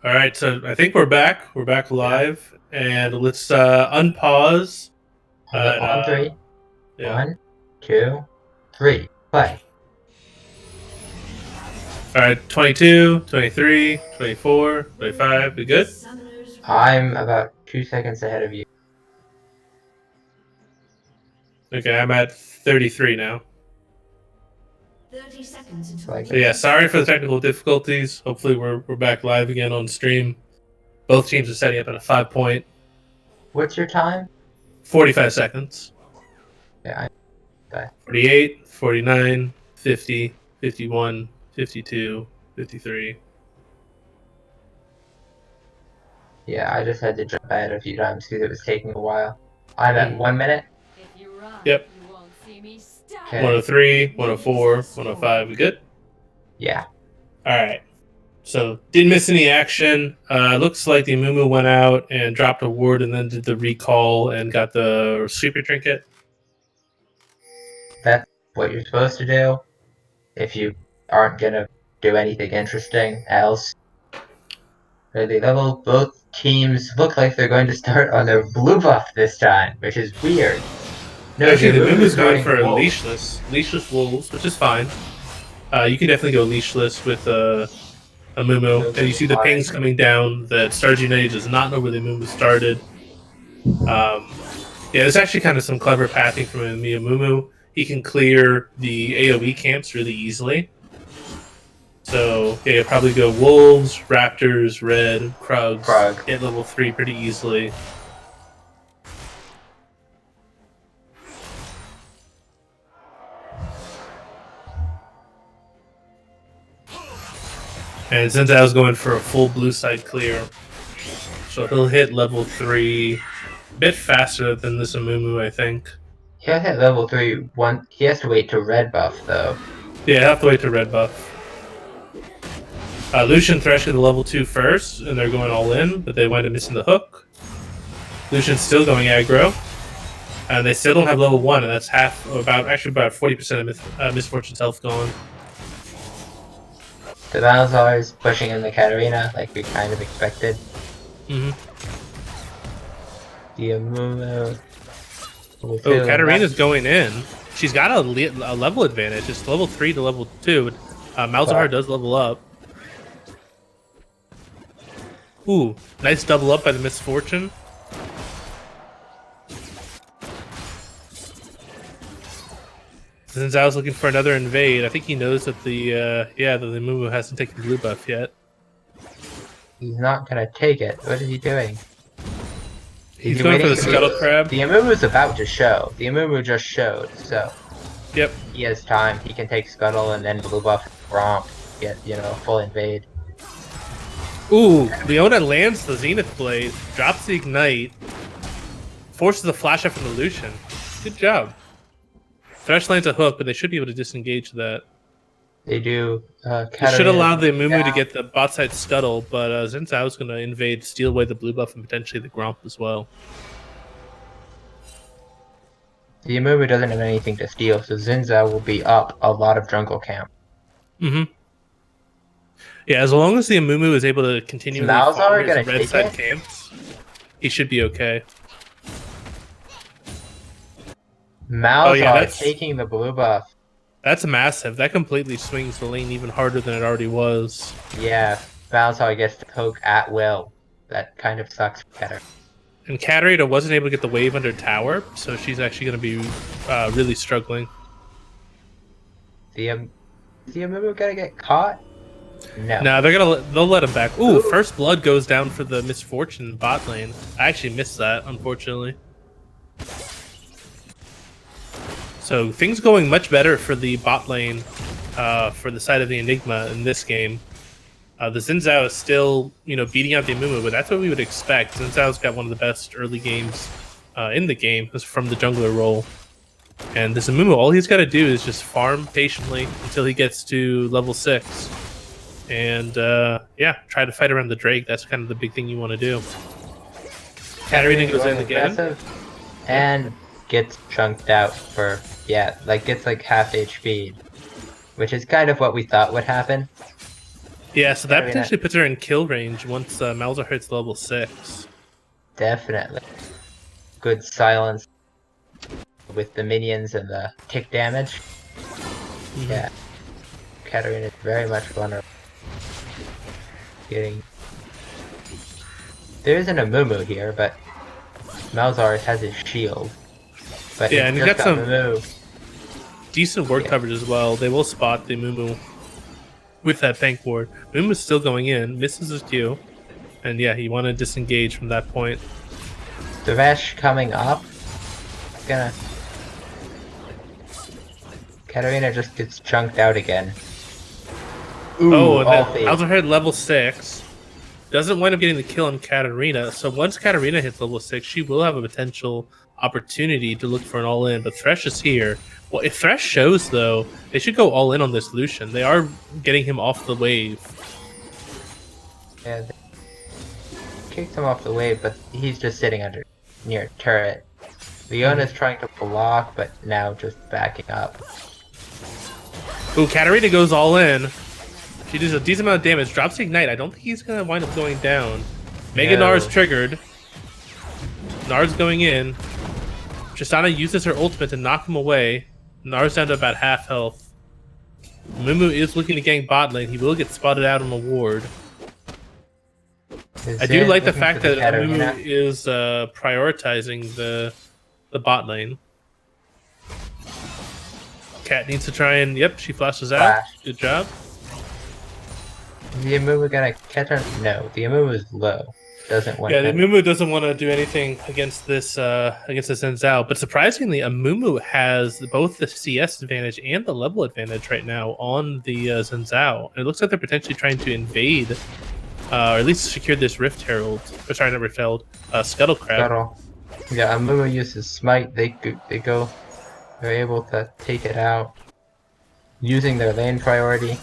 All right, so I think we're back. We're back live, and let's unpause. Okay, At, on three. yeah. 1, 2, 3. Play. All right, 22, 23, 24, 25. We good? I'm about 2 seconds ahead of you. Okay, I'm at 33 now. 30 seconds until Like, So yeah, sorry for the technical difficulties. Hopefully, we're back live again on stream. Both teams are setting up at a 5 point, what's your time? 45 seconds. Yeah, 48, 49, 50, 51, 52, 53. yeah, I just had to jump ahead a few times because it was taking a while. I'm at Mm. 1 minute. Yep. Okay. 103, 104, 105. We good? Yeah. All right. So didn't miss any action. Looks like the Amumu went out and dropped a ward and then did the recall and got the sweeper trinket. That's what you're supposed to do if you aren't gonna do anything interesting else. Really level, both teams look like they're going to start on their blue buff this time, which is weird. No, Actually, the Amumu is Amumu's going starting for wolf. leashless wolves, which is fine. You can definitely go leashless with Amumu. And you see the pings coming down that Stars United does not know where the Amumu started. Yeah, there's actually kind of some clever pathing from Amumu. He can clear the AoE camps really easily. So yeah, you'll probably go Wolves, Raptors, Red, Krugs, hit level 3 pretty easily. And since I was going for a full blue side clear, so he'll hit level 3 a bit faster than this Amumu, I think. He has hit level 3 one. He has to wait to red buff though. Yeah, I have to wait to red buff. Lucian Thresh the level 2 first, and they're going all in, but they wind up missing the hook. Lucian's still going aggro, and they still don't have level 1, and that's about 40% of Miss Fortune's health gone. The Malzar is pushing in the Katarina like we kind of expected. Mm-hmm. The Amumu. Oh, Katarina's going in. She's got a level advantage. It's level 3 to level 2. Malzahar does level up. Ooh, nice double up by the Misfortune. Since I was looking for another invade, I think he knows that the Mumu hasn't taken blue buff yet. He's not gonna take it. What is he doing? He's going for the Scuttle Crab. The Amumu's about to show. The Amumu just showed, so. Yep. He has time. He can take Scuttle and then blue buff romp, get, full invade. Ooh, Leona lands the Zenith Blade, drops the Ignite, forces the flash up from the Lucian. Good job. Thresh lands a hook, but they should be able to disengage that. They do. They should allow the Amumu to get the bot side Scuttle, but Xin Zhao's going to invade, steal away the blue buff, and potentially the Gromp as well. The Amumu doesn't have anything to steal, so Xin Zhao will be up a lot of jungle camp. Mm-hmm. Yeah, as long as the Amumu is able to continue farm his red side camps, he should be okay. Malzahar taking the blue buff. That's massive. That completely swings the lane even harder than it already was. Yeah, Malzahar gets to poke at will. That kind of sucks for Katarina. And Katarina wasn't able to get the wave under tower, so she's actually going to be really struggling. The Amumu gonna get caught? No. No, they'll let him back. Ooh, first blood goes down for the Misfortune bot lane. I actually missed that, unfortunately. So things going much better for the bot lane for the side of the Enigma in this game. The Xin Zhao is still, beating out the Amumu, but that's what we would expect. Xin Zhao's got one of the best early games in the game from the jungler role. And this Amumu, all he's got to do is just farm patiently until he gets to level 6. And, try to fight around the Drake. That's kind of the big thing you want to do. Katarina goes in again. And gets chunked out for, gets like half HP. Which is kind of what we thought would happen. Yeah, so that Katarina- potentially puts her in kill range once Malzahar hits level 6. Definitely. Good silence with the minions and the tick damage. Mhm. Yeah. Katarina is very much vulnerable. There's an Amumu here, but Malzahar has his shield. But Yeah, it's and he's just got some Amumu. decent ward Yeah. coverage as well. They will spot the Mumu with that tank ward. Mumu's still going in, misses his Q. And yeah, he wanted to disengage from that point. The Thresh coming up. Gonna. Katarina just gets chunked out again. Ooh, Oh, and all then fade. Malzahar level 6. Doesn't wind up getting the kill on Katarina. So once Katarina hits level 6, she will have a potential opportunity to look for an all-in. But Thresh is here. Well, if Thresh shows, though, they should go all-in on this Lucian. They are getting him off the wave. Yeah, they kicked him off the wave, but he's just sitting under near turret. Leona's trying to block, but now just backing up. Ooh, Katarina goes all in. She does a decent amount of damage. Drops the Ignite. I don't think he's going to wind up going down. Mega No. Nar's triggered. Nar's going in. Tristana uses her ultimate to knock him away. Nar's down to about half health. Mumu is looking to gank bot lane. He will get spotted out on the ward. I do like the fact that Mumu is prioritizing the bot lane. Cat needs to try and... Yep, she flashes out. Flash. Good job. The Amumu gonna catch her? No, the Amumu is low. Doesn't want Yeah, the to. Mumu doesn't want to do anything against this Zhao, but surprisingly, Amumu has both the CS advantage and the level advantage right now on the Zhao. And it looks like they're potentially trying to invade, or at least secure this Rift Herald. Or sorry, not Rift Herald, Scuttle Crab. Scuttle. Yeah, Amumu uses Smite. They're able to take it out using their lane priority.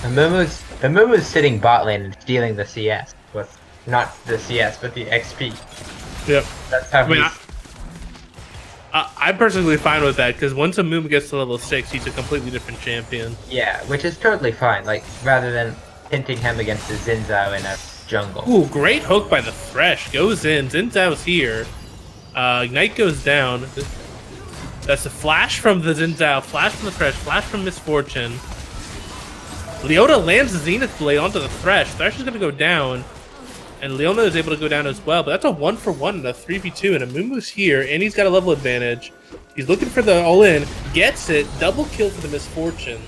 Amumu's sitting bot lane and stealing the CS. With not the CS, but the XP. Yep. That's how I'm personally fine with that because once Amumu gets to level 6, he's a completely different champion. Yeah, which is totally fine. Like rather than hinting him against the Xin Zhao in a jungle. Ooh, great hook by the Thresh. Goes in. Xin Zhao's here. Ignite goes down. That's a flash from the Xin Zhao, flash from the Thresh, flash from Misfortune. Leona lands the Zenith Blade onto the Thresh. Thresh is going to go down, and Leona is able to go down as well. But that's a 1-for-1 and a 3v2, and Amumu's here, and he's got a level advantage. He's looking for the all-in, gets it, double kill for the Misfortune.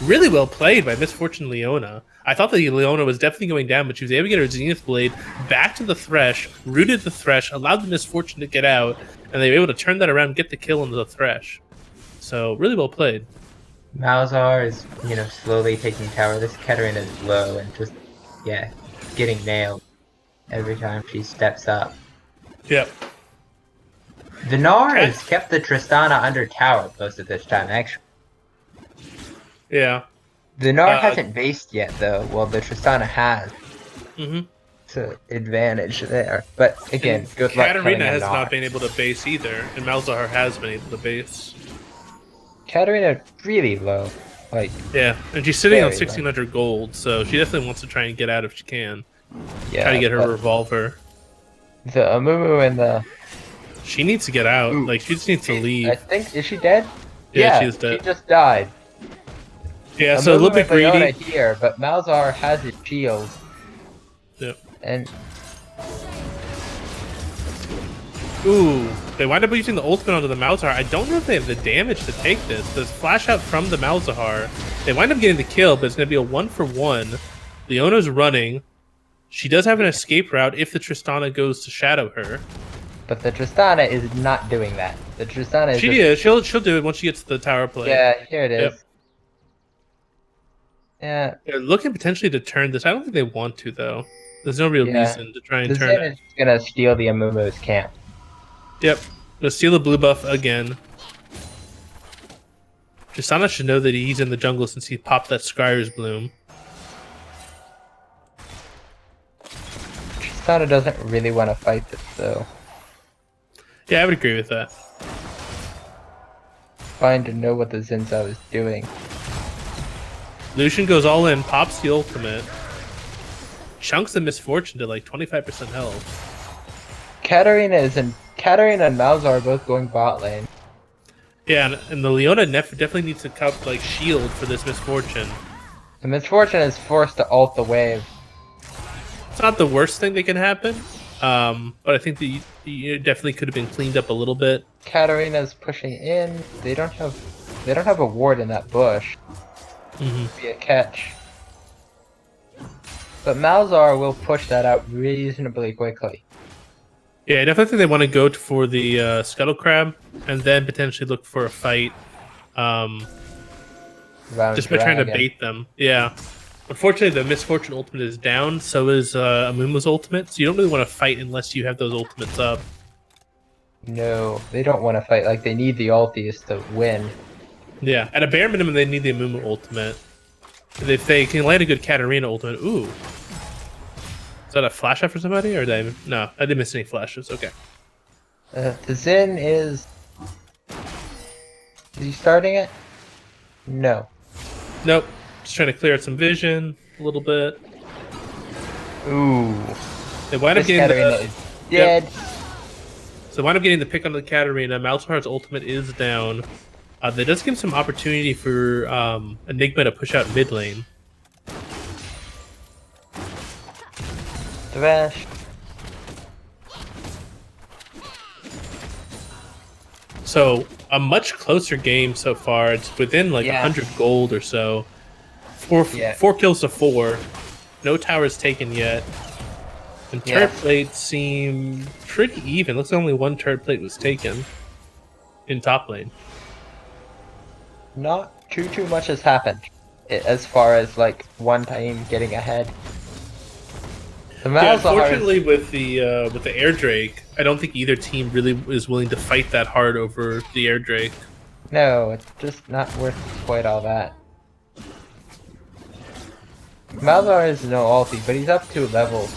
Really well played by Misfortune Leona. I thought that Leona was definitely going down, but she was able to get her Zenith Blade back to the Thresh, rooted the Thresh, allowed the Misfortune to get out, and they were able to turn that around and get the kill on the Thresh. So, really well played. Malzahar is, slowly taking tower. This Katarina is low and just, getting nailed every time she steps up. Yep. The Gnar has kept the Tristana under tower most of this time, actually. Yeah. The Gnar hasn't based yet, though, while the Tristana has. Mm-hmm. It's an advantage there. But, again, good luck Katarina killing a has Gnar. not been able to base either, and Malzahar has been able to base. Katarina really low. Yeah, and she's sitting on Very low. 1,600 gold, so she definitely wants to try and get out if she can. Yeah, Try to get her but revolver. The Amumu and the... She needs to get out. Ooh. Like, she just needs to leave. I think... Is she dead? Yeah, she is dead. She just died. Yeah, so a little bit Amumu and Leona greedy. here, but Malzahar has his shield. Yep. And... Ooh, they wind up using the ultimate onto the Malzahar. I don't know if they have the damage to take this. There's flash out from the Malzahar. They wind up getting the kill, but it's going to be a 1-for-1. Leona's running. She does have an escape route if the Tristana goes to shadow her. But the Tristana is not doing that. The Tristana is She just... is. She'll do it once she gets to the tower play. Yeah, here it is. Yep. Yeah. They're looking potentially to turn this. I don't think they want to, though. There's no real reason to try and The turn Zen it. is gonna steal the Amumu's camp. Yep. Let's steal the blue buff again. Tristana should know that he's in the jungle since he popped that Scryer's Bloom. Tristana doesn't really want to fight this, though. Yeah, I would agree with that. fine to know what the Xin Zhao is doing. Lucian goes all in, pops the ultimate. Chunks of Misfortune to like 25% health. Katarina and Malzahar are both going bot lane. Yeah, and the Leona definitely needs to like shield for this Misfortune. The Misfortune is forced to ult the wave. It's not the worst thing that can happen, but I think that it definitely could have been cleaned up a little bit. Katarina's pushing in. They don't have a ward in that bush. Be a catch. But Malzahar will push that out reasonably quickly. Yeah, I definitely think they want to go for the Scuttle Crab and then potentially look for a fight. Just by trying to bait them. Yeah. Unfortunately, the Misfortune ultimate is down, so is Amumu's ultimate, so you don't really want to fight unless you have those ultimates up. No, they don't want to fight. Like, they need the ultis to win. Yeah, at a bare minimum, they need the Amumu ultimate. If they can land a good Katarina ultimate, ooh. Is that a flash out for somebody, or did I... No, I didn't miss any flashes, okay. The Xin is... Is he starting it? No. Nope. Just trying to clear out some vision a little bit. Ooh. They wind up This getting Katarina the... is dead. Yep. So wind up getting the pick on the Katarina. Malzahar's ultimate is down. That does give some opportunity for Enigma to push out mid lane. Thresh. So a much closer game so far. It's within like 100 gold or so. Four kills to 4. No towers taken yet. And turret plates seem pretty even. Looks like only one turret plate was taken in top lane. Not too much has happened as far as like one team getting ahead. Unfortunately, with the air drake, I don't think either team really is willing to fight that hard over the air drake. No, it's just not worth quite all that. Malzahar is no ulti, but he's up 2 levels.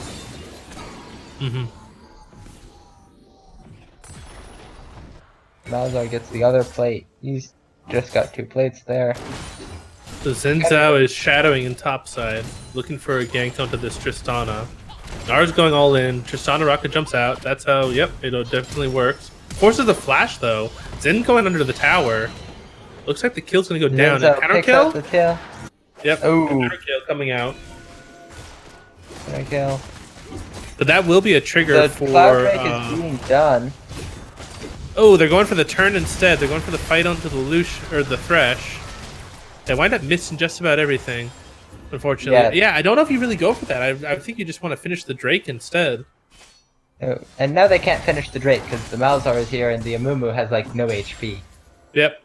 Malzahar gets the other plate. He's just got 2 plates there. So Xin Zhao is shadowing in topside, looking for a gank onto this Tristana. Nara's going all in. Tristana rocket jumps out. That's how, yep, it definitely works. Forces the flash though. Xin going under the tower. Looks like the kill's gonna go down. And counter kill? The kill. Yep. Oh. Counter kill coming out. Counter kill. But that will be a trigger The for. cloud break is being done. Oh, they're going for the turn instead. They're going for the fight onto the Lucian or the Thresh. They wind up missing just about everything. Unfortunately, yeah, I don't know if you really go for that. I think you just want to finish the Drake instead. Oh, and now they can't finish the Drake because the Malzahar is here and the Amumu has like no HP. Yep.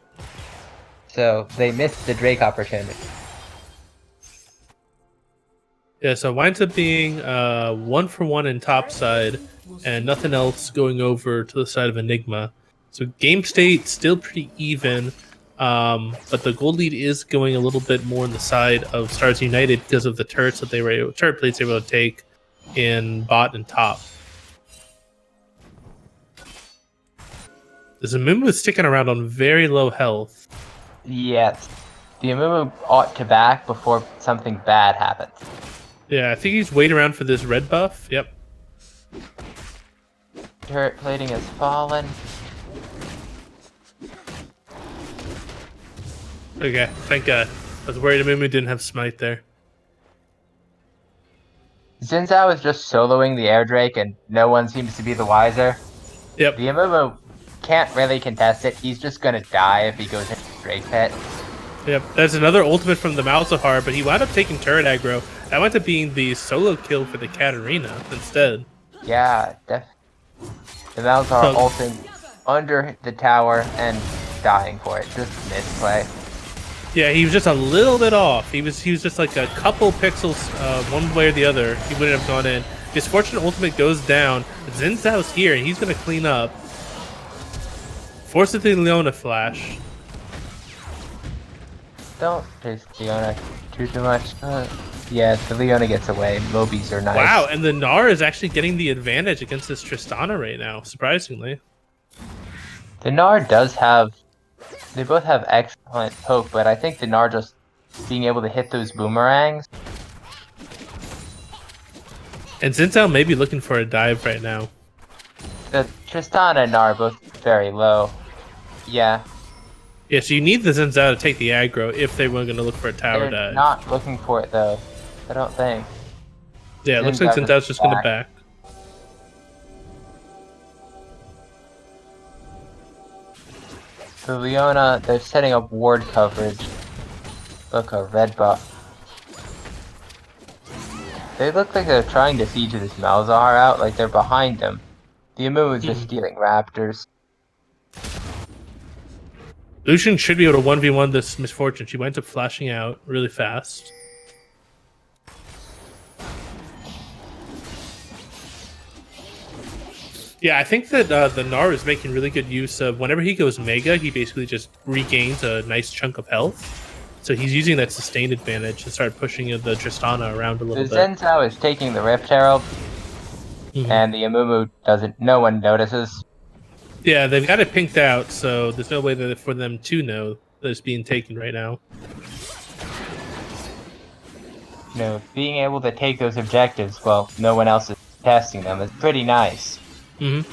So they missed the Drake opportunity. Yeah, so it winds up being 1-for-1 in top side and nothing else going over to the side of Enigma. So game state still pretty even, but the gold lead is going a little bit more on the side of Stars United because of the turrets that turret plates they were able to take in bot and top. The Amumu is sticking around on very low health. Yes. The Amumu ought to back before something bad happens. Yeah, I think he's waiting around for this red buff. Yep. Turret plating has fallen. Okay, thank God. I was worried Amumu didn't have smite there. Xin Zhao is just soloing the air drake and no one seems to be the wiser. Yep. The Amumu can't really contest it. He's just gonna die if he goes into the Drake pit. Yep, that's another ultimate from the Malzahar, but he wound up taking turret aggro. That went to being the solo kill for the Katarina instead. Yeah, the Malzahar ulting under the tower and dying for it. Just misplay. Yeah, he was just a little bit off. He was just like a couple pixels one way or the other. He wouldn't have gone in. His fortune ultimate goes down. Xin Zhao's here, and he's going to clean up. Forces the Leona flash. Don't chase Leona too much. Yeah, the Leona gets away. Mobies are nice. Wow, and the Gnar is actually getting the advantage against this Tristana right now, surprisingly. The Gnar does have They both have excellent poke, but I think the Gnar just being able to hit those boomerangs. And Zinzao may be looking for a dive right now. The Tristana and Gnar are both very low. Yeah. Yeah, so you need the Zinzao to take the aggro if they were going to look for a tower They're dive. not looking for it though. I don't think. Yeah, it looks like Zinzao's just going to back. So Leona, they're setting up ward coverage. Look, a red buff. They look like they're trying to siege this Malzahar out, like they're behind him. The Amumu is just stealing Raptors. Lucian should be able to 1v1 this Misfortune. She winds up flashing out really fast. Yeah, I think that the Gnar is making really good use of whenever he goes Mega, he basically just regains a nice chunk of health. So he's using that sustained advantage to start pushing the Tristana around a little bit. Zen'Zhao is taking the Rift Herald, and the Amumu doesn't. No one notices. Yeah, they've got it pinked out, so there's no way that for them to know that it's being taken right now. You know, being able to take those objectives while no one else is testing them is pretty nice. And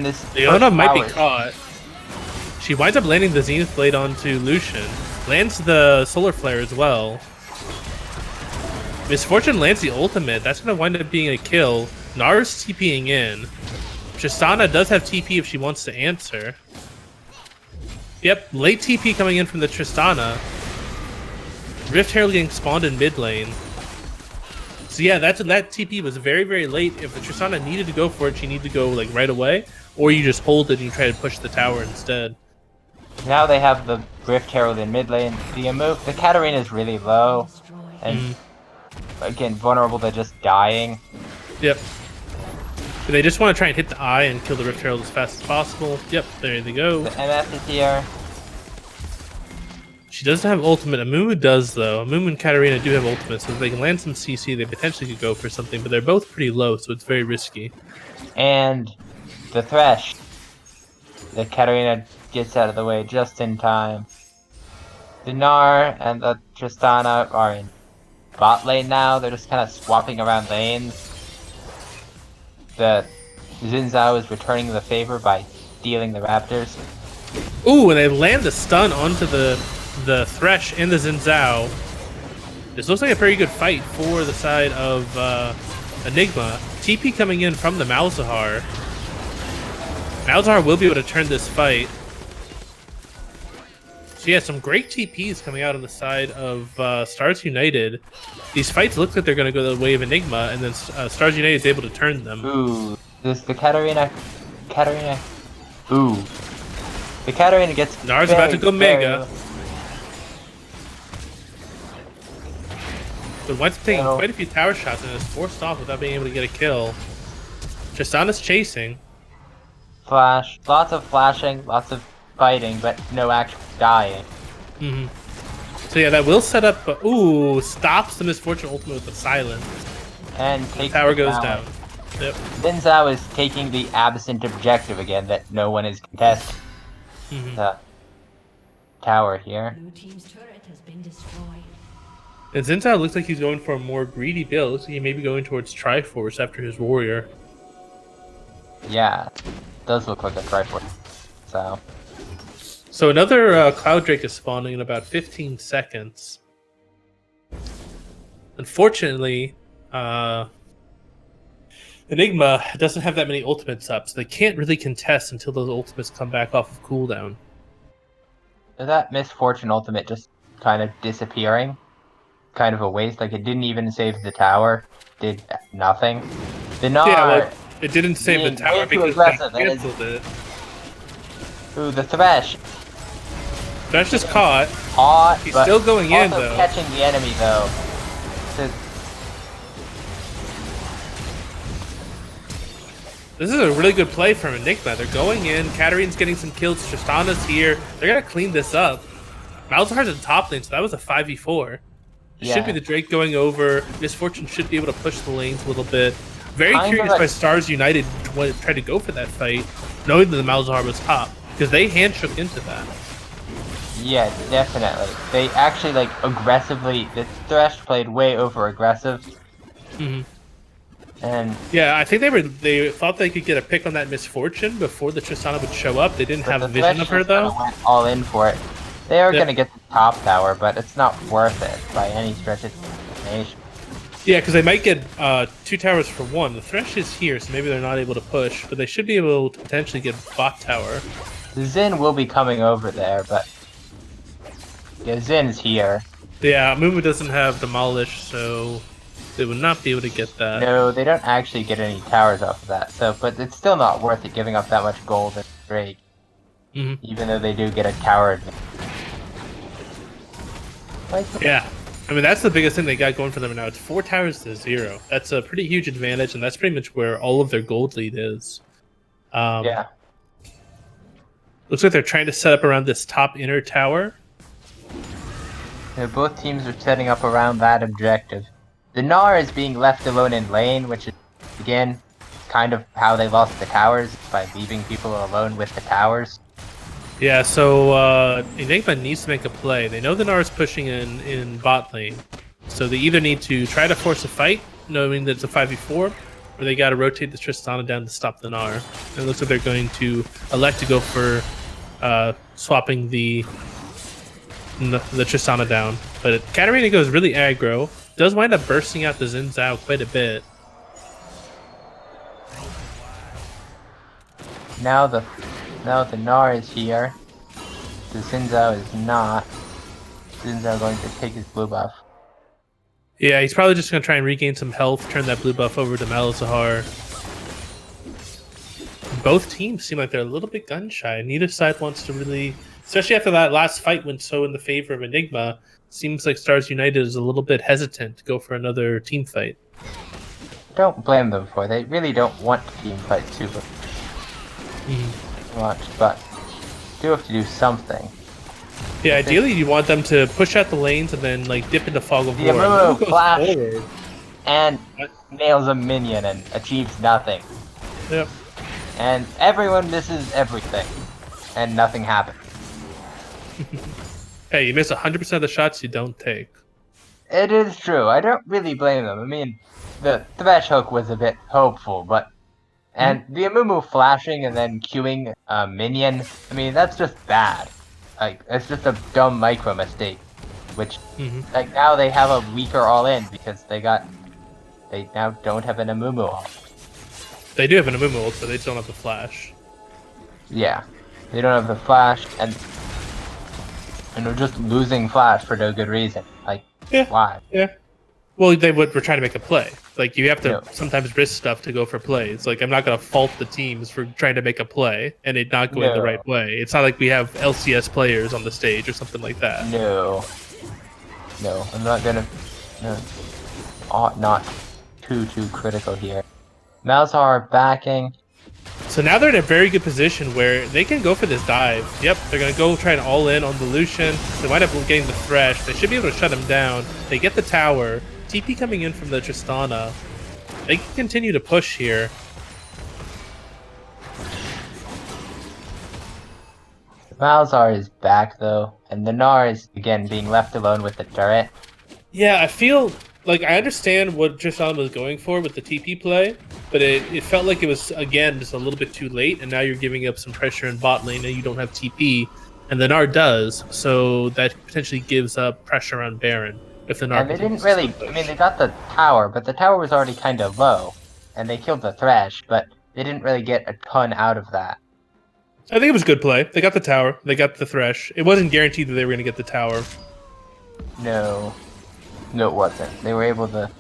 this Leona might be caught. She winds up landing the Zenith Blade onto Lucian. Lands the Solar Flare as well. Misfortune lands the ultimate. That's going to wind up being a kill. Nara's TPing in. Tristana does have TP if she wants to answer. Yep, late TP coming in from the Tristana. Rift Herald getting spawned in mid lane. So yeah, that TP was very, very late. If the Tristana needed to go for it, she needed to go like right away. Or you just hold it and you try to push the tower instead. Now they have the Rift Herald in mid lane. The Katarina is really low. And again, vulnerable to just dying. Yep. But they just want to try and hit the eye and kill the Rift Herald as fast as possible. Yep, there they go. The MF is here. She doesn't have ultimate. Amumu does, though. Amumu and Katarina do have ultimate, so if they can land some CC, they potentially could go for something, but they're both pretty low, so it's very risky. And the Thresh. The Katarina gets out of the way just in time. The Gnar and the Tristana are in bot lane now. They're just kind of swapping around lanes. The Zinzao is returning the favor by stealing the Raptors. Ooh, and they land the stun onto the Thresh and the Zinzao. This looks like a pretty good fight for the side of Enigma. TP coming in from the Malzahar. Malzahar will be able to turn this fight. So yeah, some great TPs coming out on the side of Stars United. These fights look like they're going to go the way of Enigma, and then Stars United is able to turn them. Ooh, the Katarina. Ooh. The Katarina gets Gnar's about to go Mega. But winds up taking quite a few tower shots and is forced off without being able to get a kill. Tristana's chasing. Flash. Lots of flashing, lots of fighting, but no actual dying. So yeah, that will set up. Ooh, stops the Misfortune ultimate with the silence. And the tower goes down. Yep. Zinzao is taking the absent objective again that no one is contesting. The tower here. Blue team's turret has been destroyed. And Zinzao looks like he's going for a more greedy build. Looks like he may be going towards Triforce after his warrior. Yeah, does look like a Triforce. So another Cloud Drake is spawning in about 15 seconds. Unfortunately, Enigma doesn't have that many ultimates up, so they can't really contest until those ultimates come back off of cooldown. Is that Misfortune ultimate just kind of disappearing? Kind of a waste, like it didn't even save the tower, did nothing. The Gnar, yeah, well, it didn't save the tower because they canceled it. Ooh, the Thresh. Thresh is caught. He's but still going in though. Catching the enemy though. This is a really good play from Enigma. They're going in. Katarina's getting some kills. Tristana's here. They're gonna clean this up. Malzahar's in top lane, so that was a 5v4. It should be the Drake going over. Misfortune should be able to push the lanes a little bit. Very kind of curious like- why Stars United tried to go for that fight, knowing that the Malzahar was top, because they handshook into that. Yeah, definitely. They actually like aggressively. The Thresh played way over aggressive, Mhm. and Yeah, I think they thought they could get a pick on that Misfortune before the Tristana would show up. They didn't but have the a vision Thresh of her just kinda though. went all in for it. They are Yep. gonna get the top tower, but it's not worth it by any stretch of the imagination. Yeah, because they might get 2 towers for 1. The Thresh is here, so maybe they're not able to push, but they should be able to potentially get bot tower. The Xin will be coming over there, but yeah, Zin's here. Yeah, Mumu doesn't have Demolish, so they would not be able to get that. No, they don't actually get any towers off of that. So, but it's still not worth it giving up that much gold and Drake, Mhm. even though they do get a tower advantage. Like, Yeah, I mean that's the biggest thing they got going for them now. It's 4 towers to 0. That's a pretty huge advantage, and that's pretty much where all of their gold lead is. yeah. Looks like they're trying to set up around this top inner tower. Yeah, both teams are setting up around that objective. The Gnar is being left alone in lane, which is, again, kind of how they lost the towers, by leaving people alone with the towers. Yeah, so Enigma needs to make a play. They know the Gnar is pushing in bot lane, so they either need to try to force a fight, knowing that it's a 5v4, or they got to rotate the Tristana down to stop the Gnar. And it looks like they're going to elect to go for swapping the Tristana down. But Katarina goes really aggro, does wind up bursting out the Xin Zhao quite a bit. Now the Gnar is here. The Xin Zhao is not. Xin Zhao going to take his blue buff. Yeah, he's probably just going to try and regain some health, turn that blue buff over to Malzahar. Both teams seem like they're a little bit gun shy. Neither side wants to really, especially after that last fight went so in the favor of Enigma, seems like Stars United is a little bit hesitant to go for another team fight. Don't blame them for it. They really don't want to team fight super much, but do have to do something. Yeah, ideally you want them to push out the lanes and then like dip into Fog of The War. Amumu Mumu goes flash forward. and nails a minion and achieves nothing. Yep. And everyone misses everything, and nothing happens. Hey, you miss 100% of the shots you don't take. It is true. I don't really blame them. I mean, the Thresh hook was a bit hopeful, but and the Amumu flashing and then queuing a minion. I mean, that's just bad. Like, it's just a dumb micro mistake. Which, like, now they have a weaker all in because they now don't have an Amumu ult. They do have an Amumu ult, but they don't have the flash. Yeah, they don't have the flash, and they're just losing flash for no good reason. Like, Yeah. why? Yeah. Well, were trying to make a play. Like, you have to Yeah. sometimes risk stuff to go for plays. Like, I'm not going to fault the teams for trying to make a play and it not going the No. right way. It's not like we have LCS players on the stage or something like that. No, I'm not gonna. No, ought not too critical here. Malzahar backing. So now they're in a very good position where they can go for this dive. Yep, they're going to go try and all in on the Lucian. They wind up getting the Thresh. They should be able to shut him down. They get the tower. TP coming in from the Tristana. They can continue to push here. Malzahar is back though, and the Gnar is again being left alone with the turret. Yeah, I feel like I understand what Tristana was going for with the TP play, but it felt like it was, again, just a little bit too late, and now you're giving up some pressure in bot lane, and you don't have TP, and the Gnar does, so that potentially gives up pressure on Baron. If the Gnar And they didn't continues really. to push. I mean, they got the tower, but the tower was already kind of low, and they killed the Thresh, but they didn't really get a ton out of that. I think it was good play. They got the tower. They got the Thresh. It wasn't guaranteed that they were going to get the tower. No, it wasn't. They were able to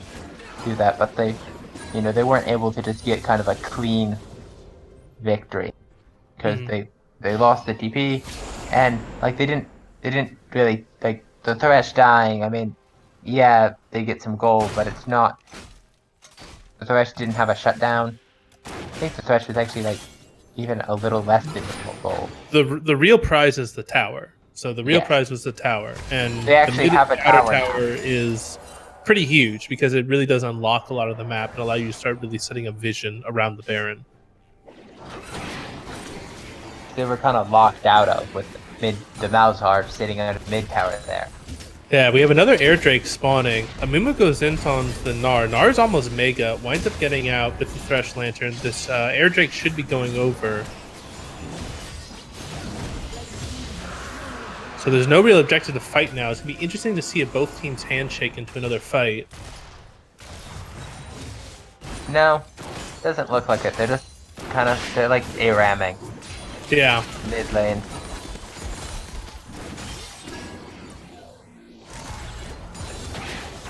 do that, but they weren't able to just get kind of a clean victory because they lost the TP, and like they didn't really like the Thresh dying. I mean, yeah, they get some gold, but it's not. The Thresh didn't have a shutdown. I think the Thresh was actually like even a little less than gold. The real prize is the tower. So the real Yeah. prize was the tower, and They actually the have a outer tower now. tower is pretty huge because it really does unlock a lot of the map and allow you to start really setting a vision around the Baron. They were kind of locked out of with the Malzahar sitting on a mid tower there. Yeah, we have another Air Drake spawning. Amumu goes in on the Gnar. Gnar is almost mega, winds up getting out with the Thresh Lantern. This Air Drake should be going over. So there's no real objective to fight now. It's going to be interesting to see if both teams handshake into another fight. No, doesn't look like it. They're just they're like A-ramming Yeah. mid lane.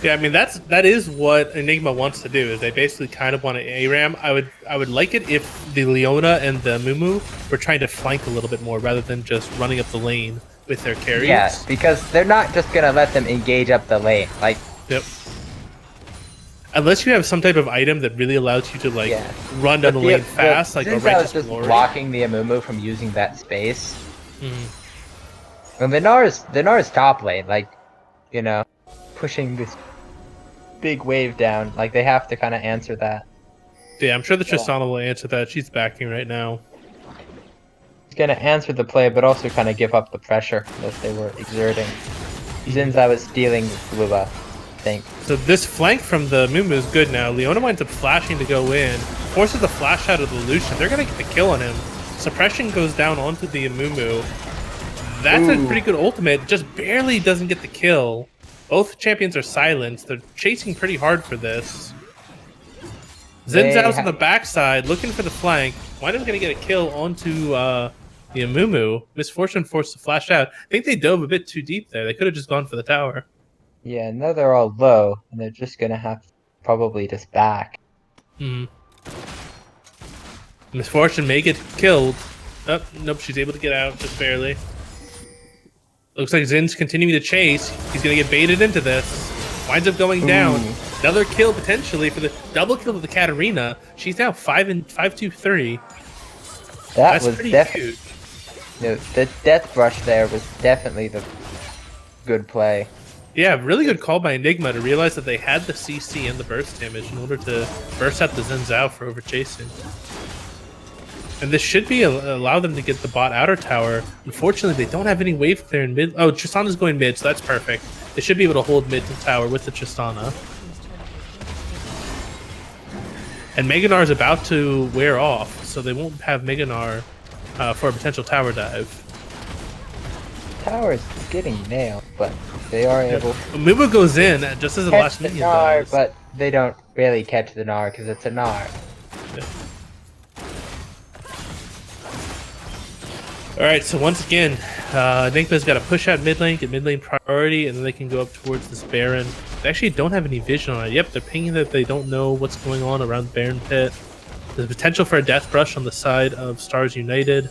Yeah, I mean that is what Enigma wants to do. Is they basically kind of want to ARAM. I would like it if the Leona and the Mumu were trying to flank a little bit more rather than just running up the lane with their carries. Yeah, because they're not just gonna let them engage up the lane. Like, Yep. Unless you have some type of item that really allows you to like Yeah. run down the lane fast, like a Since I was Righteous just Glory. blocking the Amumu from using that space. Mhm. And the Gnar is top lane, like, you know, pushing this big wave down. Like, they have to kind of answer that. Yeah, I'm sure the Tristana will answer that. She's backing right now. It's gonna answer the play, but also kind of give up the pressure that they were exerting. Since I was stealing blue buff, I think. So this flank from the Mumu is good now. Leona winds up flashing to go in, forces the flash out of the Lucian. They're gonna get the kill on him. Suppression goes down onto the Mumu. That's a pretty good ultimate. Just barely doesn't get the kill. Both champions are silenced. They're chasing pretty hard for this. Xin Zhao's on the backside, looking for the flank. Wind up gonna get a kill onto the Amumu. Misfortune forced to flash out. I think they dove a bit too deep there. They could have just gone for the tower. Yeah, now they're all low, and they're just gonna have to probably just back. Hmm. Misfortune may get killed. Oh, nope, she's able to get out, just barely. Looks like Zin's continuing to chase. He's gonna get baited into this. Winds up going down. Another kill potentially for the double kill of the Katarina. She's now 5-2-3. That That's was pretty definitely huge. the death brush there was definitely the good play. Yeah, really good call by Enigma to realize that they had the CC and the burst damage in order to burst out the Xin Zhao for overchasing. And this should be allow them to get the bot outer tower. Unfortunately, they don't have any wave clear in mid. Oh, Tristana's going mid, so that's perfect. They should be able to hold mid to tower with the Tristana. And Mega Gnar is about to wear off, so they won't have Mega Gnar for a potential tower dive. Tower is getting nailed, but they are able Mumu goes in just as the to catch last the minion Gnar, does. but they don't really catch the Gnar because it's a Gnar. Alright, so once again, Enigma's got to push out mid lane, get mid lane priority, and then they can go up towards this Baron. They actually don't have any vision on it. Yep, they're pinging that they don't know what's going on around the Baron pit. There's potential for a death brush on the side of Stars United.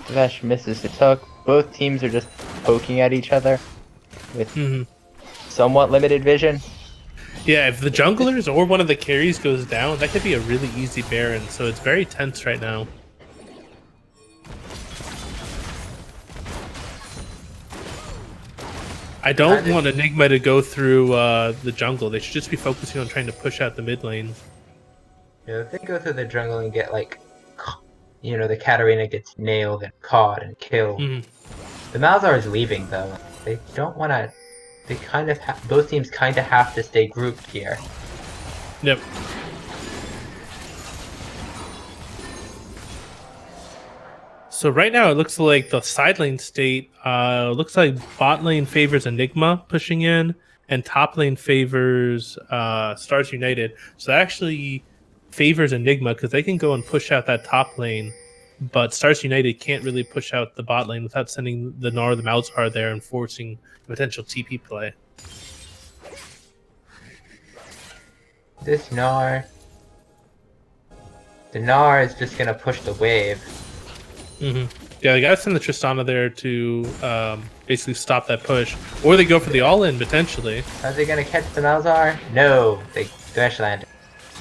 Vesh misses his hook. Both teams are just poking at each other with somewhat limited vision. Yeah, if the junglers or one of the carries goes down, that could be a really easy Baron, so it's very tense right now. I don't want Enigma to go through the jungle. They should just be focusing on trying to push out the mid lane. You know, if they go through the jungle and get like, you know, the Katarina gets nailed and caught and killed. The Malzahar is leaving though. They don't want to. They kind of both teams kind of have to stay grouped here. Yep. So right now it looks like the side lane state looks like bot lane favors Enigma pushing in, and top lane favors Stars United. So that actually favors Enigma because they can go and push out that top lane, but Stars United can't really push out the bot lane without sending the Gnar, the Malzahar there and forcing a potential TP play. This Gnar, the Gnar is just gonna push the wave. Yeah, they gotta send the Tristana there to basically stop that push, or they go for the all-in potentially. Are they gonna catch the Malzahar? No, they Thresh Lantern.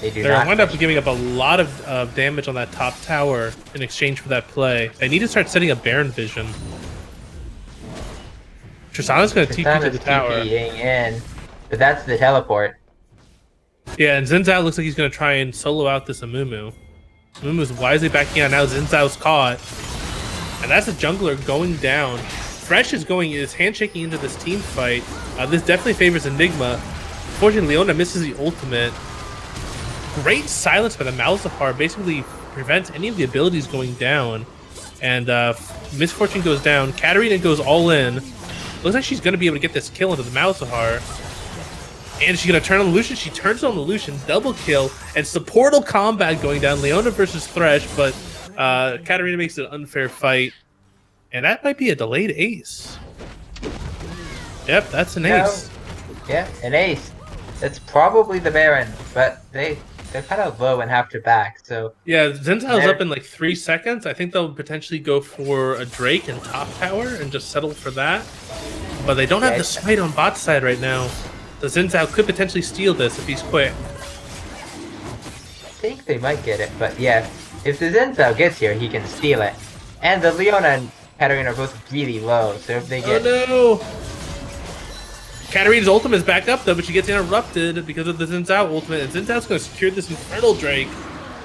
They do They're not. gonna wind up giving up a lot of damage on that top tower in exchange for that play. They need to start setting up Baron vision. Tristana's going to TP to the tower. TPing in, but that's the teleport. Yeah, and Xin Zhao looks like he's going to try and solo out this Amumu. Amumu's wisely backing out. Now Xin Zhao's caught. And that's a jungler going down. Fresh is handshaking into this team fight. This definitely favors Enigma. Unfortunately, Leona misses the ultimate. Great silence by the Malzahar basically prevents any of the abilities going down. And Misfortune goes down. Katarina goes all in. Looks like she's going to be able to get this kill into the Malzahar. And she's going to turn on the Lucian. She turns on the Lucian. Double kill. And supportal combat going down. Leona versus Thresh. But Katarina makes it an unfair fight. And that might be a delayed ace. Yep, that's an ace. Yeah, an ace. That's probably the Baron. But they're kind of low and have to back. So yeah, Xin Zhao's up in like 3 seconds. I think they'll potentially go for a Drake and top tower and just settle for that. But they don't have the smite on bot side right now. So Xin Zhao could potentially steal this if he's quick. I think they might get it, but yeah, if the Xin Zhao gets here, he can steal it. And the Leona and Katarina are both really low, so if they get... Oh no! Katarina's ultimate is back up though, but she gets interrupted because of the Xin Zhao ultimate, and Xin Zhao's going to secure this Infernal Drake.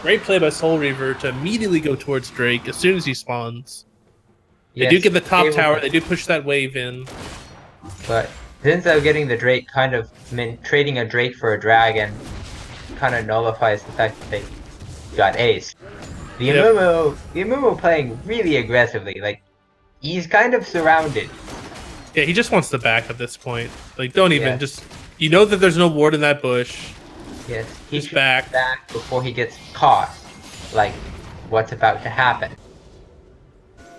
Great play by Soul Reaver to immediately go towards Drake as soon as he spawns. They do get the top tower, they do push that wave in. But Xin Zhao getting the Drake kind of, trading a Drake for a dragon kind of nullifies the fact that they got ace. The Amumu playing really aggressively, like, he's kind of surrounded. Yeah, he just wants the back at this point. Like, don't even, just... You know that there's no ward in that bush. Yes, he should back before he gets caught. Like, what's about to happen.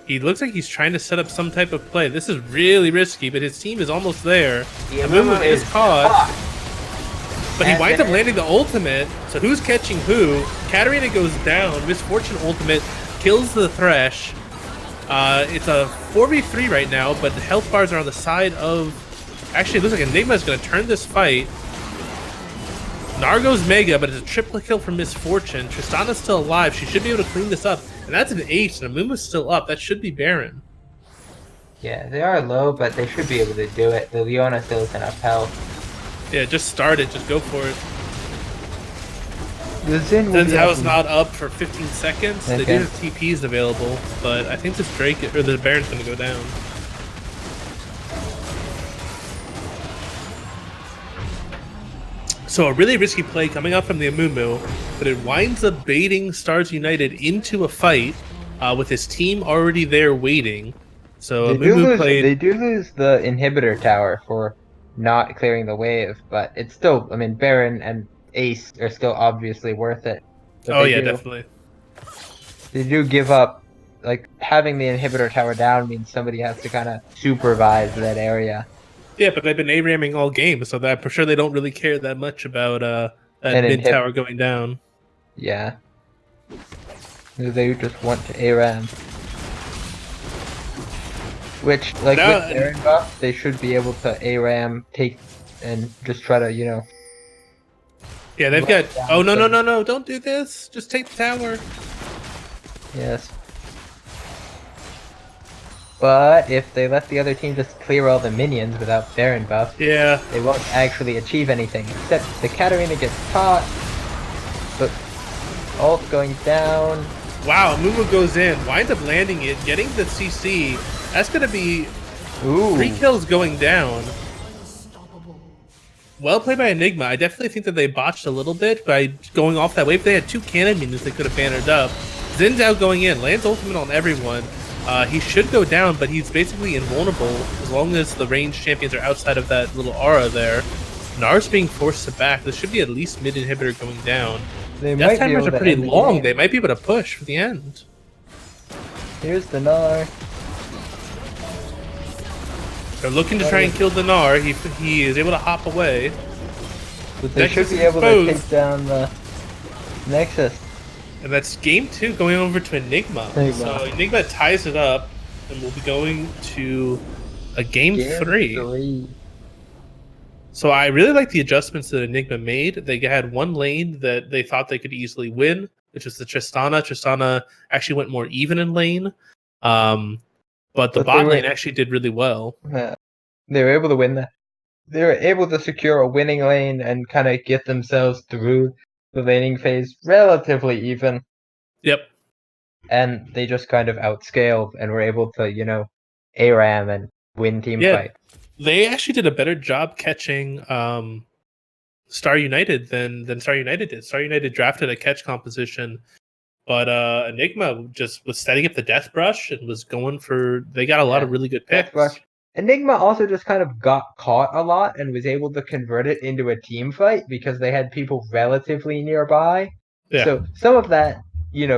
He looks like he's trying to set up some type of play. This is really risky, but his team is almost there. Amumu is caught. But he winds up landing the ultimate. So who's catching who? Katarina goes down. Misfortune ultimate kills the Thresh. It's a 4v3 right now, but the health bars are on the side of... Actually, it looks like Enigma is going to turn this fight. Nargo's mega, but it's a triple kill from Misfortune. Tristana's still alive. She should be able to clean this up. And that's an ace, and Amumu's still up. That should be Baron. Yeah, they are low, but they should be able to do it. The Leona still has enough health. Yeah, just start it. Just go for it. The Xin Zhao's not up for 15 seconds. They do have TPs available, but I think this Drake or the Baron's going to go down. So a really risky play coming up from the Amumu, but it winds up baiting Stars United into a fight with his team already there waiting. So they do lose the inhibitor tower for not clearing the wave, but it's still, I mean, Baron and Ace are still obviously worth it. Oh yeah, definitely. They do give up, like, having the inhibitor tower down means somebody has to kind of supervise that area. Yeah, but they've been A-ramming all game, so that I'm sure they don't really care that much about that mid tower going down. Yeah. They just want to A-ram. Which, like, with Baron buff, they should be able to A-ram, take, and just try to, you know... Yeah, they've got... Oh, no, don't do this! Just take the tower! Yes. But if they let the other team just clear all the minions without Baron buff, they won't actually achieve anything. Except the Katarina gets caught, but ult going down. Wow, Amumu goes in, winds up landing it, getting the CC. That's going to be 3 kills going down. Well played by Enigma. I definitely think that they botched a little bit by going off that wave. They had 2 cannon minions they could have bannered up. Xin Zhao going in, lands ultimate on everyone. He should go down, but he's basically invulnerable as long as the ranged champions are outside of that little aura there. Nar's being forced to back. This should be at least mid inhibitor going down. Death timers are pretty long. They might be able to push for the end. Here's the Nar. They're looking to try and kill the Nar. He is able to hop away. But they should be able to take down the Nexus. And that's game 2 going over to Enigma. So Enigma ties it up, and we'll be going to a game 3. So I really like the adjustments that Enigma made. They had one lane that they thought they could easily win, which was the Tristana. Tristana actually went more even in lane. But the bot lane actually did really well. Yeah. they were able to win that. They were able to secure a winning lane and kind of get themselves through the laning phase relatively even, Yep. and they just kind of outscaled and were able to, ARAM and win team Yeah, fight. they actually did a better job catching Star United than Star United did. Star United drafted a catch composition, but Enigma just was setting up the death brush and was going for. They got a lot of Yeah, really good Death picks. Rush. Enigma also just kind of got caught a lot and was able to convert it into a team fight because they had people relatively nearby. Yeah. So some of that,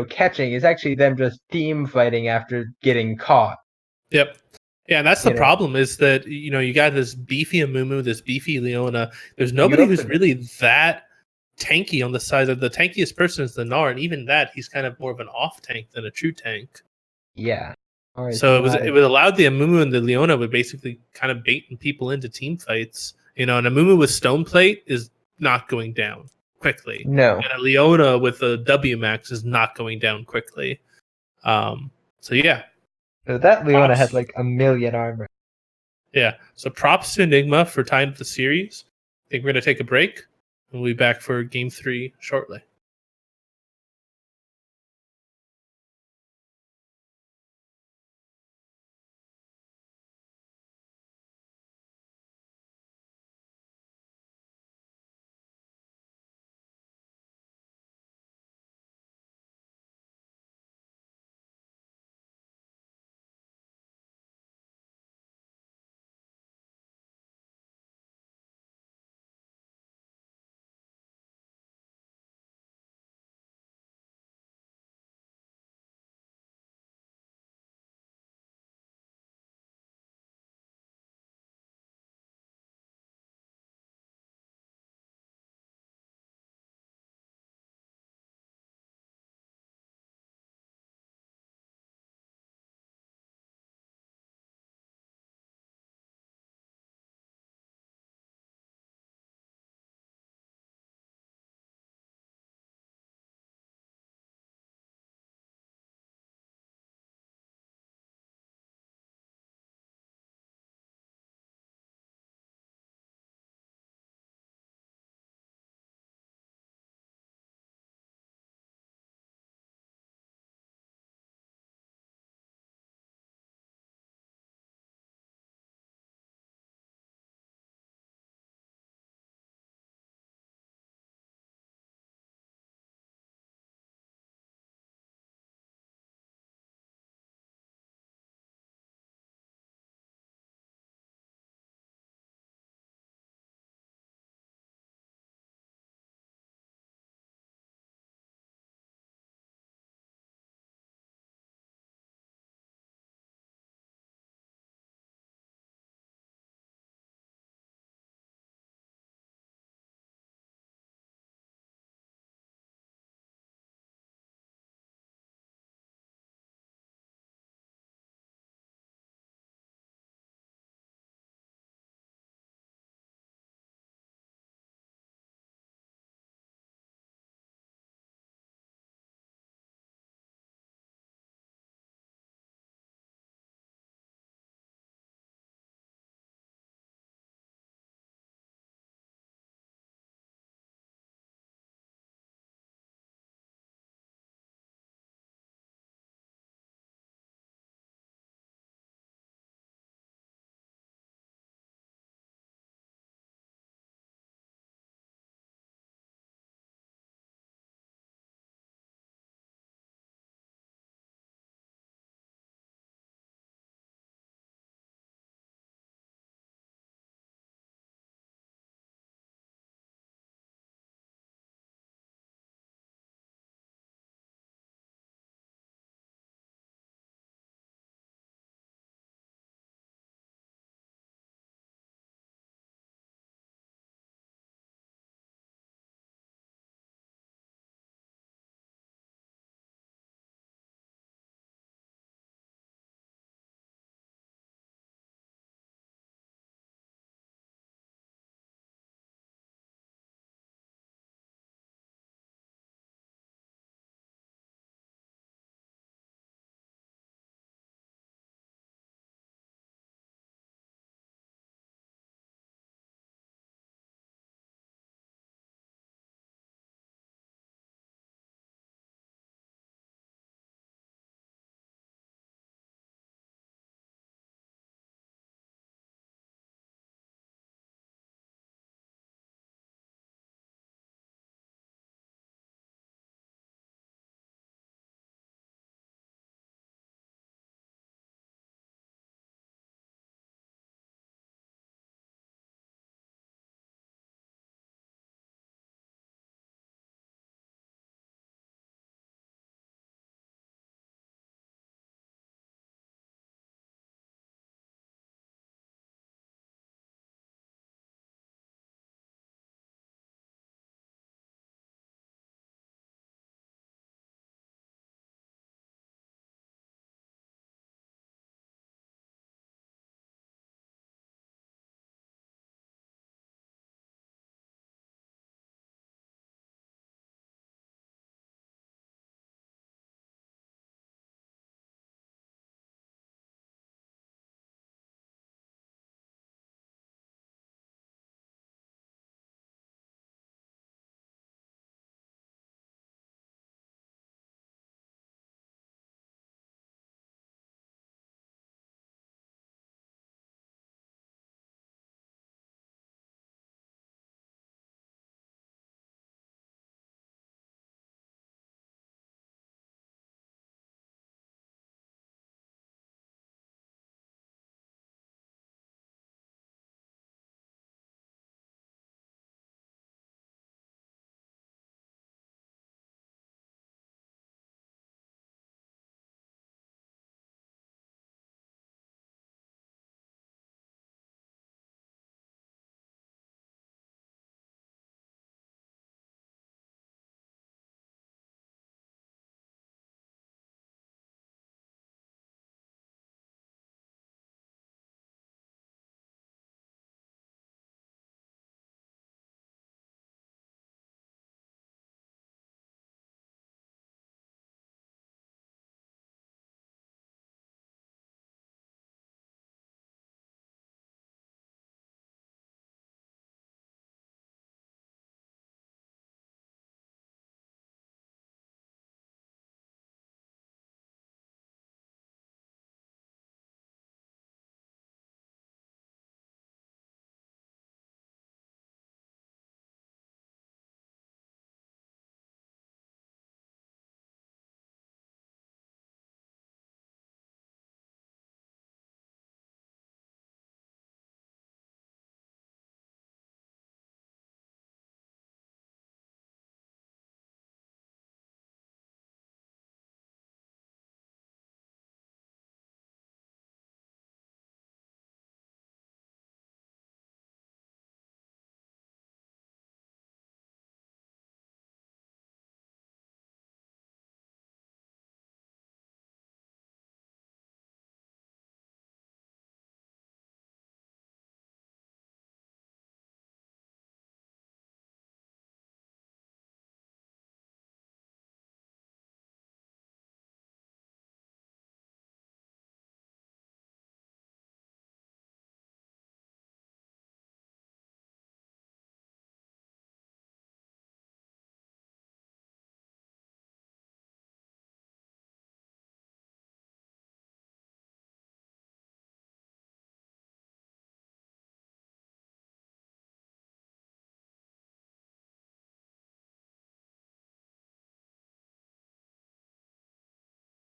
catching is actually them just team fighting after getting caught. Yep. Yeah, and that's the You know, problem is that you got this beefy Amumu, this beefy Leona. There's You nobody also who's really that tanky on the side of the tankiest person is the Gnar, and even that he's kind of more of an off tank than a true tank. yeah. Or it's So not it was allowed the Amumu and the Leona would basically kind of baiting people into team fights. And Amumu with Stone Plate is not going down quickly. No. And a Leona with a W max is not going down quickly. So yeah. So that Leona had Props. like a million armor. Yeah. So props to Enigma for tying up the series. I think we're gonna take a break. We'll be back for game 3 shortly.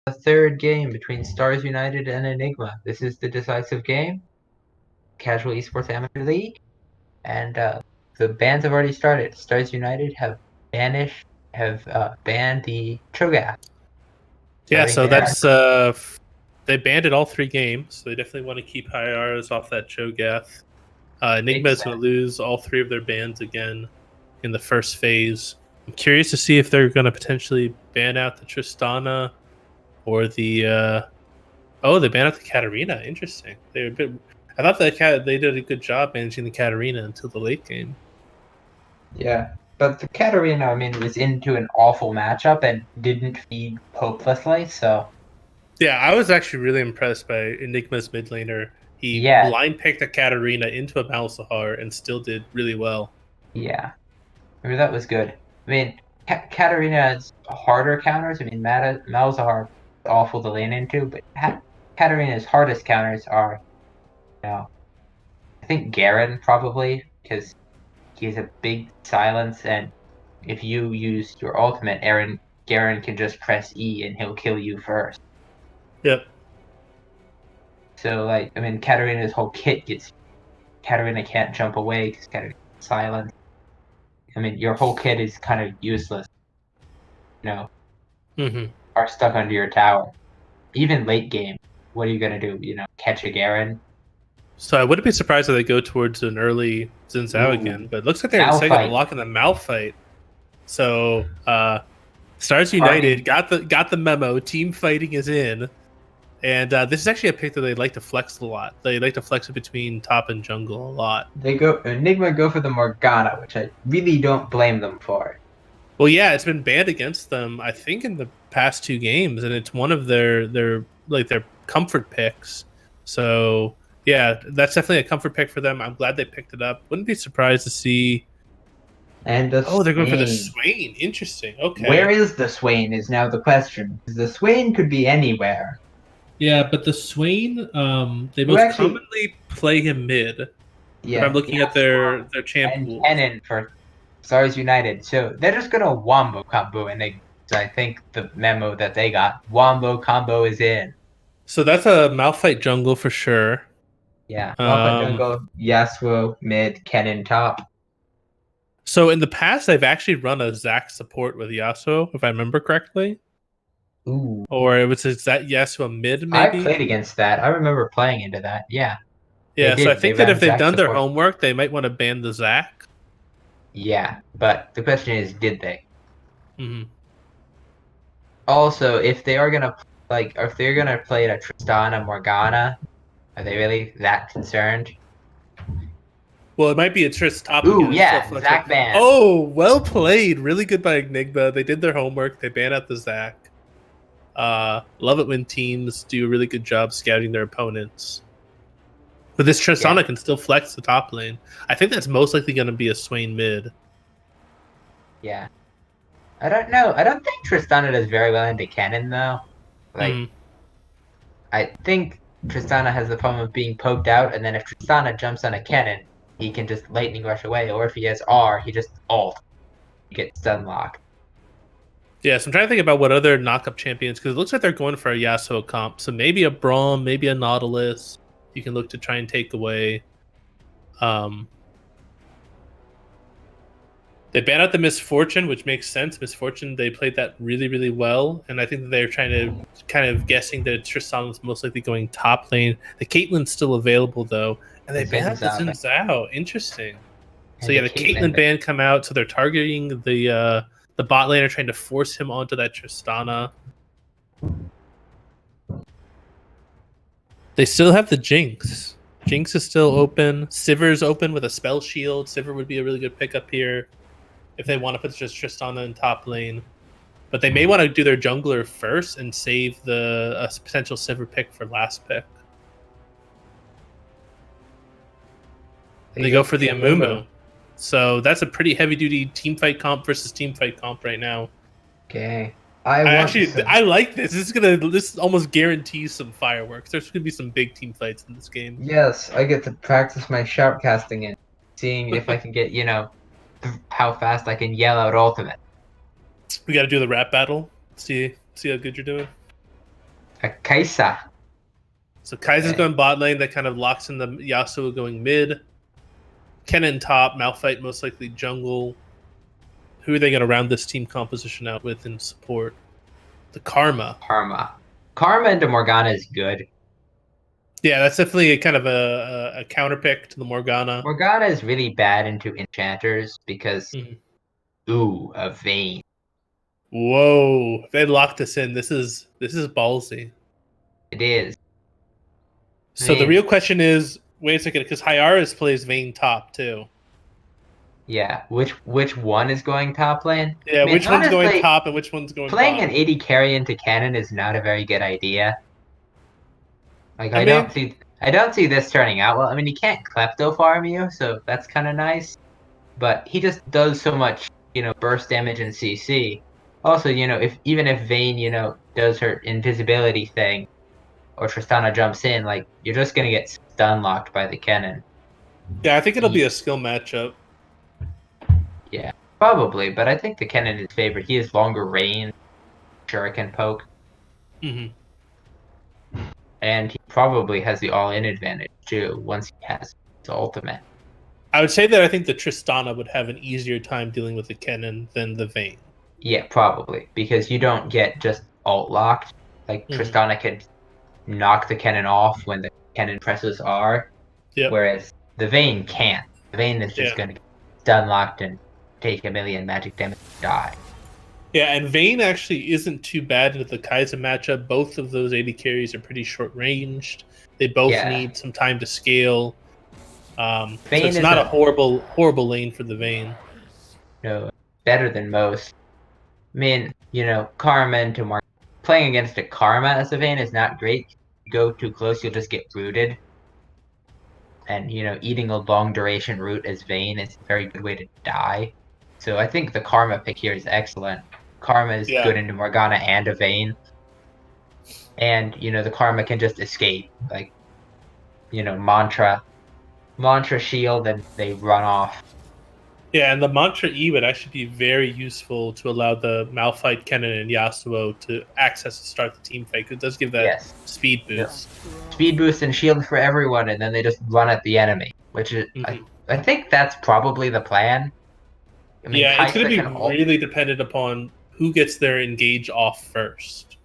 the third game between Stars United and Enigma. This is the decisive game, Casual Esports Amateur League, and the bans have already started. Stars United have banned the Cho'Gath. Yeah, Starting so there. that's they banned it all 3 games, so they definitely want to keep high R's off that Cho'Gath. Enigma is going to lose all 3 of their bans again in the first phase. I'm curious to see if they're going to potentially ban out the Tristana or the. Oh, they banned out the Katarina. Interesting. They were a bit. I thought that they did a good job managing the Katarina until the late game. Yeah, but the Katarina, I mean, was into an awful matchup and didn't feed hopelessly. So Yeah, I was actually really impressed by Enigma's mid laner. He yeah, blind picked a Katarina into a Malzahar and still did really well. yeah. I mean, that was good. I mean, Katarina's harder counters. I mean, Malzahar is awful to lane into, but Katarina's hardest counters are, I think Garen probably because he has a big silence, and if you use your ultimate, Garen can just press E and he'll kill you first. Yep. So, like, I mean, Katarina's whole kit gets. Katarina can't jump away because Katarina's silent. I mean, your whole kit is kind of useless. Mm-hmm. Are stuck under your tower. Even late game, what are you gonna do? Catch a Garen? So I wouldn't be surprised if they go towards an early Xin Zhao Ooh. again, but it looks like they're instead going to Malphite. lock in the Malphite. So Stars United got the memo. Team fighting is in, and this is actually a pick that they like to flex a lot. They like to flex it between top and jungle a lot. Enigma go for the Morgana, which I really don't blame them for. Well, yeah, it's been banned against them, I think, in the past 2 games, and it's one of their comfort picks. So yeah, that's definitely a comfort pick for them. I'm glad they picked it up. Wouldn't be surprised to see. And They're going for the Swain. Interesting. Okay. Where is the Swain is now the question. Because the Swain could be anywhere. Yeah, but the Swain, they most commonly play him mid. Yeah, if I'm looking at their champ and pool. Kennen for Stars United. So they're just gonna wombo combo, and I think the memo that they got, wombo combo is in. So that's a Malphite jungle for sure. Yeah, Malphite jungle, Yasuo mid, Kennen top. So in the past, they've actually run a Zac support with Yasuo, if I remember correctly. Ooh. Or it was Yasuo mid, maybe? I played against that. I remember playing into that. Yeah. Yeah, so I think that if they've done their support. homework, they might want to ban the Zac. Yeah, but the question is, did they? Mm-hmm. Also, if they are gonna if they're gonna play a Tristana Morgana, are they really that concerned? Well, it might be a Trist top Ooh, again. yeah, Zac ban. Oh, well played. Really good by Enigma. They did their homework. They ban out the Zac. Love it when teams do a really good job scouting their opponents. But this Tristana can still flex the top lane. I think that's most likely going to be a Swain mid. Yeah. I don't know. I don't think Tristana does very well into Kennen, though. I think Tristana has the problem of being poked out, and then if Tristana jumps on a Kennen, he can just lightning rush away, or if he has R, he just ult. He gets stun lock. Yeah, so I'm trying to think about what other knock-up champions, because it looks like they're going for a Yasuo comp. So maybe a Braum, maybe a Nautilus. You can look to try and take away. They ban out the Misfortune, which makes sense. Misfortune, they played that really, really well. And I think that they're trying to kind of guessing that Tristan is most likely going top lane. The Caitlyn's still available, though. And they ban out the Xin Zhao. Interesting. So yeah, the Caitlyn ban come out. So they're targeting the bot laner, trying to force him onto that Tristana. They still have the Jinx. Jinx is still open. Sivir's open with a spell shield. Sivir would be a really good pickup here if they want to put just Tristana in top lane. But they may want to do their jungler first and save the potential Sivir pick for last pick. They go for the Amumu. So that's a pretty heavy-duty teamfight comp versus teamfight comp right now. Okay. I like this. This almost guarantees some fireworks. There's gonna be some big team fights in this game. Yes, I get to practice my shoutcasting and seeing if I can get, how fast I can yell out ultimate. We got to do the rap battle. See how good you're doing. A Kaisa. So Kaiser's Okay. going bot lane. That kind of locks in the Yasuo going mid. Kennen top. Malphite most likely jungle. Who are they going to round this team composition out with in support? The Karma. Karma into Morgana is good. Yeah, that's definitely a kind of a counter pick to the Morgana. Morgana is really bad into enchanters because, Mhm. ooh, a Vayne. Whoa! If they lock this in, this is ballsy. It is. I So the mean, real question is, wait a second, because Hyaris plays Vayne top too. yeah. Which one is going top lane? Yeah, I mean, which one's going honestly, top and which one's going playing an bot? 80 carry into cannon is not a very good idea. Like I mean, I don't see this turning out well. I mean, he can't klepto farm you, so that's kind of nice. But he just does so much, burst damage and CC. Also, if even if Vayne, does her invisibility thing, or Tristana jumps in, like you're just gonna get stun locked by the cannon. yeah, I think it'll be Ye- a skill matchup. Yeah, probably. But I think the cannon is favored. He has longer range, shuriken poke, Hmm. and he probably has the all-in advantage too once he has his ultimate. I would say that I think the Tristana would have an easier time dealing with the Kennen than the Vayne. Yeah, probably because you don't get just alt locked. Like Hmm. Tristana could knock the cannon off when the cannon presses R, Yep. whereas the Vayne can't. The Vayne is just Yeah. going to get stun locked and take a million magic damage and die. Yeah, and Vayne actually isn't too bad into the Kaiser matchup. Both of those 80 carries are pretty short ranged. They both Yeah, need some time to scale. So Vayne it's is not a a horrible lane for the Vayne. no better than most. I mean, Karma into Mark playing against a Karma as a Vayne is not great. You go too close, you'll just get rooted. And eating a long duration root as Vayne is a very good way to die. So I think the Karma pick here is excellent. Karma is Yeah. good into Morgana and a Vayne, and the Karma can just escape, like mantra shield, and they run off. Yeah, and the Mantra E would actually be very useful to allow the Malphite, Kennen, and Yasuo to access and start the team fight. 'Cause it does give that Yes, speed yeah. boost. Speed boost and shield for everyone, and then they just run at the enemy, which is Hmm. I think that's probably the plan. I mean, Yeah, it's going Kaisa to be can ult. really dependent upon who gets their engage off first.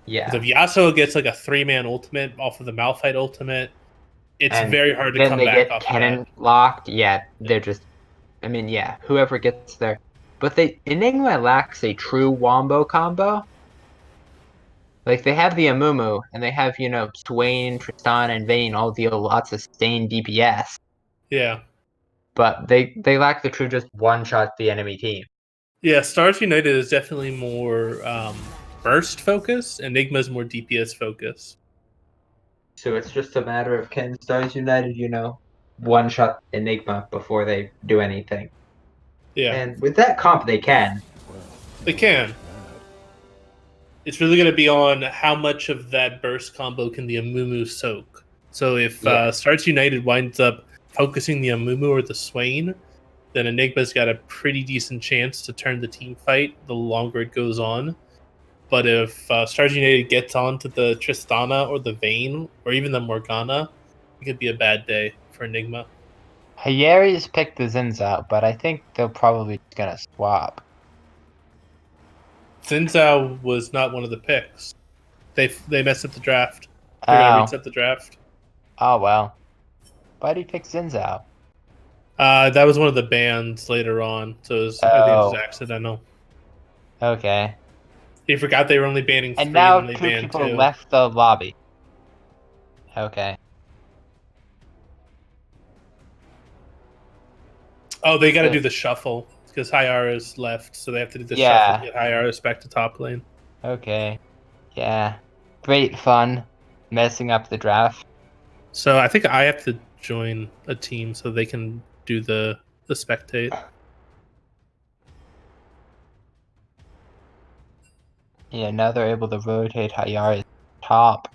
Because if Yeah, Yasuo gets like a 3-man ultimate off of the Malphite ultimate, it's and very hard to then come they back get off of that. cannon locked. Yeah, they're just. I mean, yeah, whoever gets there. But Enigma lacks a true wombo combo. Like they have the Amumu, and they have Swain, Tristan, and Vayne all deal lots of sustained DPS, Yeah. but they lack the true just one shot the enemy team. Yeah, Stars United is definitely more burst focus. Enigma's more DPS focus. So it's just a matter of can Stars United, one shot Enigma before they do anything. Yeah, And with that comp, they can. they can. It's really going to be on how much of that burst combo can the Amumu soak. So if Yeah. Stars United winds up focusing the Amumu or the Swain, then Enigma's got a pretty decent chance to turn the team fight the longer it goes on. But if Stars United gets onto the Tristana or the Vayne or even the Morgana, it could be a bad day for Enigma. Hayeri's picked the Zinza, but I think they're probably gonna swap. Xin was not one of the picks. They messed up the draft. They're gonna Oh, reset the draft. oh well. Why'd he pick Zinza? That was one of the bans later on, so I think it was just Oh, accidental. okay. He forgot they were only banning And 3, and now then they two banned people 2. left the lobby. Okay. Oh, they got to So, do the shuffle because Hyara's left, so they have to do the shuffle to yeah. get Hyara's back to top lane. Okay. Yeah. Great fun messing up the draft. So I think I have to join a team so they can do the spectate. Yeah, now they're able to rotate Hayari's top.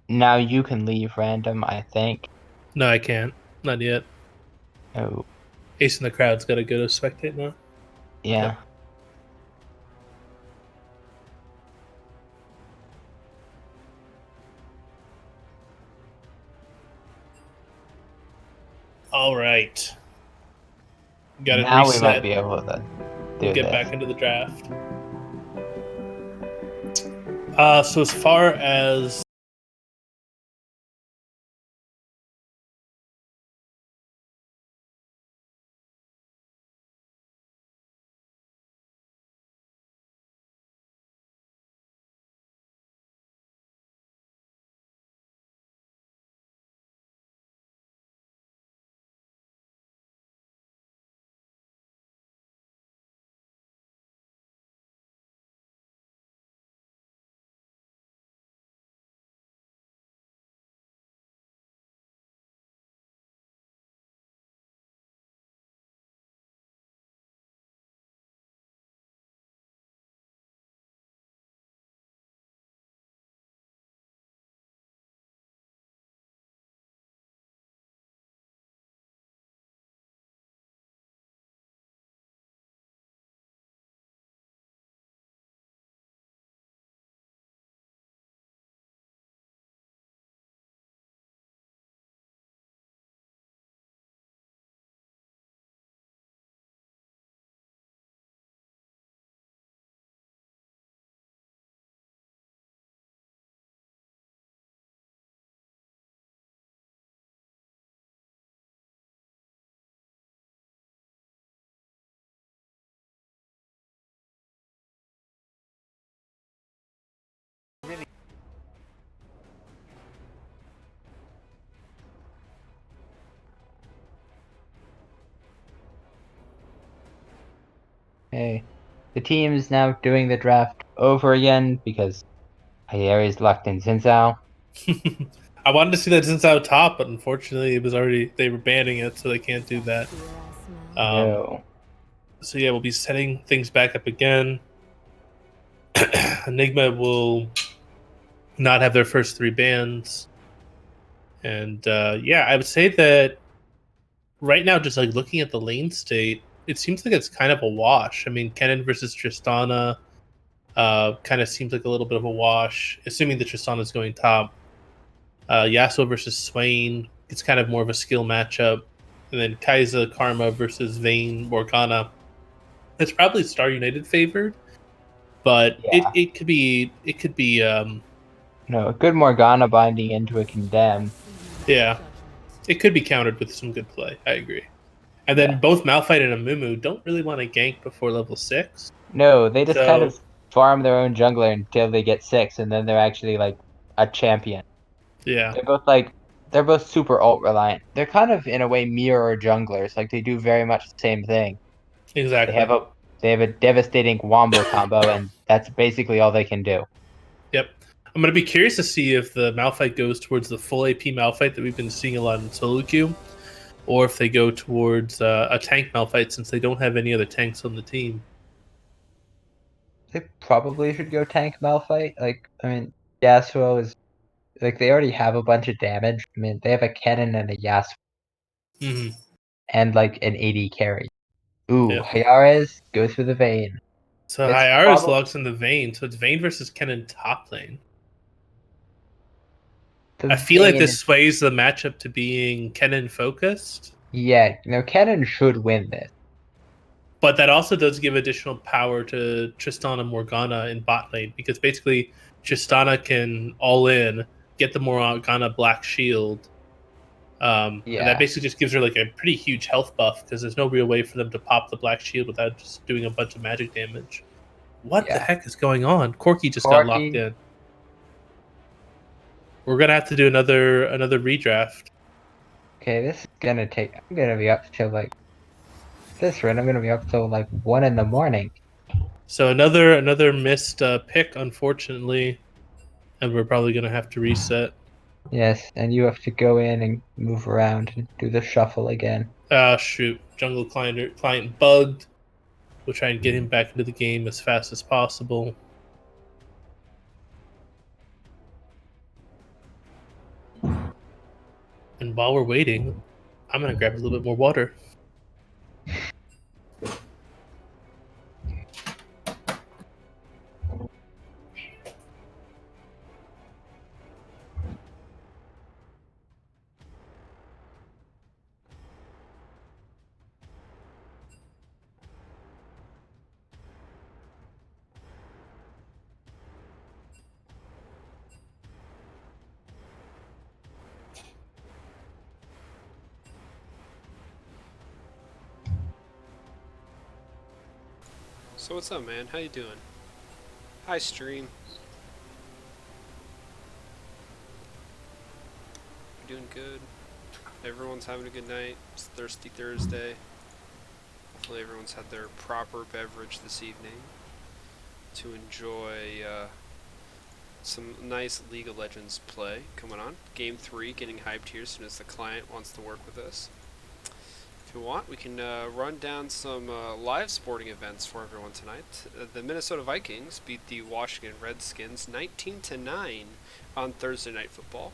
Now you can leave random, I think. No, I can't. Not yet. Oh, Ace in the crowd's got to go to spectate now. yeah. Yep. All right. Got it Now we might reset. be able to do We'll get this. back into the draft. So as far as Hey, the team's now doing the draft over again because Hayari's locked in Zinzao. I wanted to see that since out top, but unfortunately it was already they were banning it, so they can't do that. No. So yeah, we'll be setting things back up again. Enigma will not have their first 3 bans, and yeah, I would say that right now, just like looking at the lane state, it seems like it's kind of a wash. I mean, Kennen versus Tristana kind of seems like a little bit of a wash, assuming that Tristana's going top. Yasuo versus Swain, it's kind of more of a skill matchup. And then Kai'Sa Karma versus Vayne Morgana. It's probably Star United favored, but Yeah. it could be No, a good Morgana binding into a Condemn. yeah, it could be countered with some good play. I agree. And then Yeah. both Malphite and Amumu don't really want to gank before level 6. No, they just kind So of farm their own jungler until they get 6, and then they're actually like a champion. yeah, They're both super ult reliant. They're kind of in a way mirror junglers. Like they do very much the same thing. They exactly. have a they have a devastating wombo combo, and that's basically all they can do. Yep. I'm going to be curious to see if the Malphite goes towards the full AP Malphite that we've been seeing a lot in solo queue, or if they go towards a tank Malphite since they don't have any other tanks on the team. They probably should go tank Malphite. Like, I mean, Yasuo is like they already have a bunch of damage. I mean, they have a Kennen and a Yasuo Hmm. and like an AD carry. Ooh, Yeah. Hayares goes for the Vayne. So It's Hyara's probably logs in the Vayne, so it's Vayne versus Kennen top lane. the I feel like Vayne. this sways the matchup to being Kennen focused, Yeah, Kennen should win this. but that also does give additional power to Tristana Morgana in bot lane because basically Tristana can all in, get the Morgana Black Shield, and that Yeah, basically just gives her like a pretty huge health buff because there's no real way for them to pop the Black Shield without just doing a bunch of magic damage. What the yeah. heck is going on? Corki just got locked Corki. in. We're gonna have to do another redraft. Okay, this is gonna take. I'm gonna be up till like this run. I'm gonna be up till like 1 in the morning. So another missed pick, unfortunately, and we're probably gonna have to reset. Yes, and you have to go in and move around and do the shuffle again. Ah, shoot! Jungle client bugged. We'll try and get him back into the game as fast as possible. And while we're waiting, I'm gonna grab a little bit more water. So what's up, man? How you doing? Hi, stream. You doing good? Everyone's having a good night. It's Thirsty Thursday. Hopefully everyone's had their proper beverage this evening to enjoy some nice League of Legends play coming on. Game 3 getting hyped here as soon as the client wants to work with us. If you want, we can run down some live sporting events for everyone tonight. The Minnesota Vikings beat the Washington Redskins 19-9 on Thursday Night Football.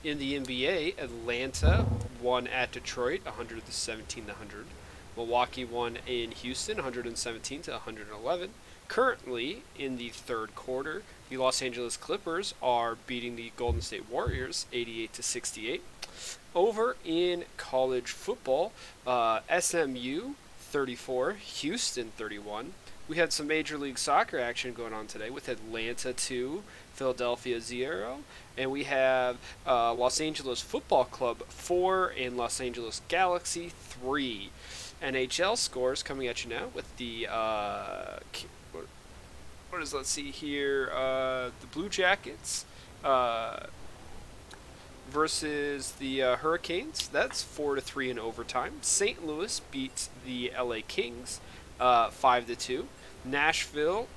In the NBA, Atlanta won at Detroit 117-100. Milwaukee won in Houston 117-111. Currently, in the third quarter, the Los Angeles Clippers are beating the Golden State Warriors 88-68. Over in college football, SMU 34, Houston 31. We had some Major League Soccer action going on today with Atlanta 2, Philadelphia 0, and we have Los Angeles Football Club 4 and Los Angeles Galaxy 3. NHL scores coming at you now with the let's see here, the Blue Jackets versus the Hurricanes. That's 4-3 in overtime. St. Louis beats the LA Kings 5-2. Nashville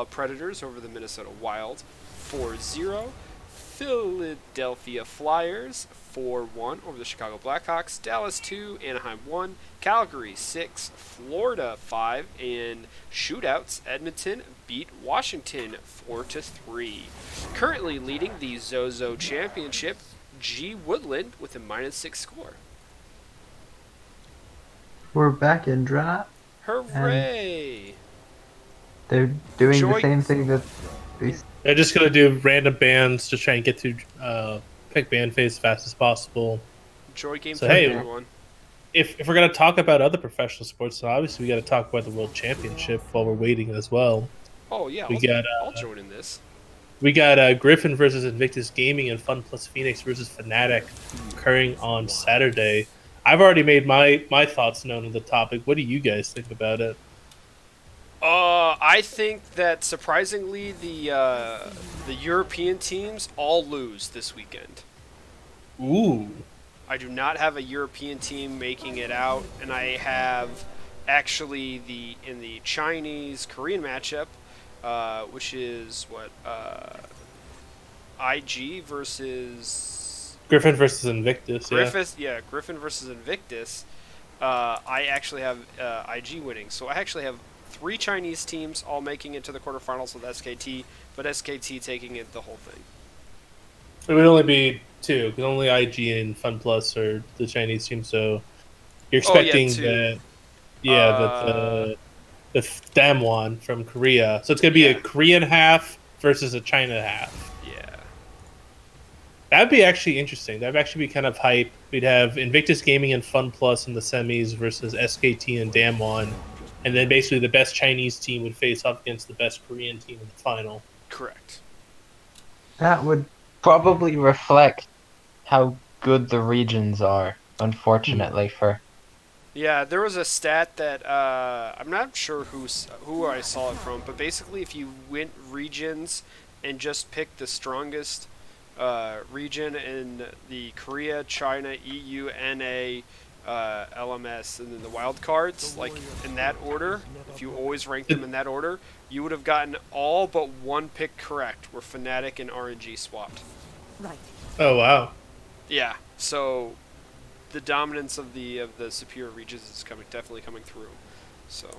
Predators over the Minnesota Wild 4-0. Philadelphia Flyers 4-1 over the Chicago Blackhawks. Dallas 2, Anaheim 1, Calgary 6, Florida 5, and shootouts. Edmonton beat Washington 4-3. Currently leading the Zozo Championship, G Woodland with a -6 score. We're back in draft. Hooray! They're doing Joy- the same thing that these. They're just gonna do random bands to try and get to pick band phase as fast as possible. Enjoy game So, 3, hey, everyone. If we're gonna talk about other professional sports, then obviously we got to talk about the World Championship while we're waiting as well. Oh, yeah, I'll join in this. We got Griffin versus Invictus Gaming and Fun Plus Phoenix versus Fnatic occurring on Saturday. I've already made my thoughts known on the topic. What do you guys think about it? I think that surprisingly the European teams all lose this weekend. Ooh. I do not have a European team making it out, and I have actually in the Chinese Korean matchup, which is IG versus Griffin versus Invictus. Griffin versus Invictus. I actually have IG winning, so I actually have 3 Chinese teams all making it to the quarterfinals with SKT, but SKT taking it the whole thing. It would only be 2, because only IG and Fun Plus are the Chinese team. So you're expecting 2. that the Damwon from Korea. So it's gonna be a Korean half versus a China half. Yeah. That'd be actually interesting. That'd actually be kind of hype. We'd have Invictus Gaming and Fun Plus in the semis versus SKT and Damwon. And then basically the best Chinese team would face off against the best Korean team in the final. Correct. That would Probably reflect how good the regions are, unfortunately, for... Yeah, there was a stat that I'm not sure who I saw it from, but basically if you went regions and just picked the strongest region in the Korea, China, EU, NA, LMS, and then the wild cards, like in that order, if you always rank them in that order, you would have gotten all but one pick correct, where Fnatic and RNG swapped. Right. Oh wow. Yeah, so the dominance of the superior regions is definitely coming through. So,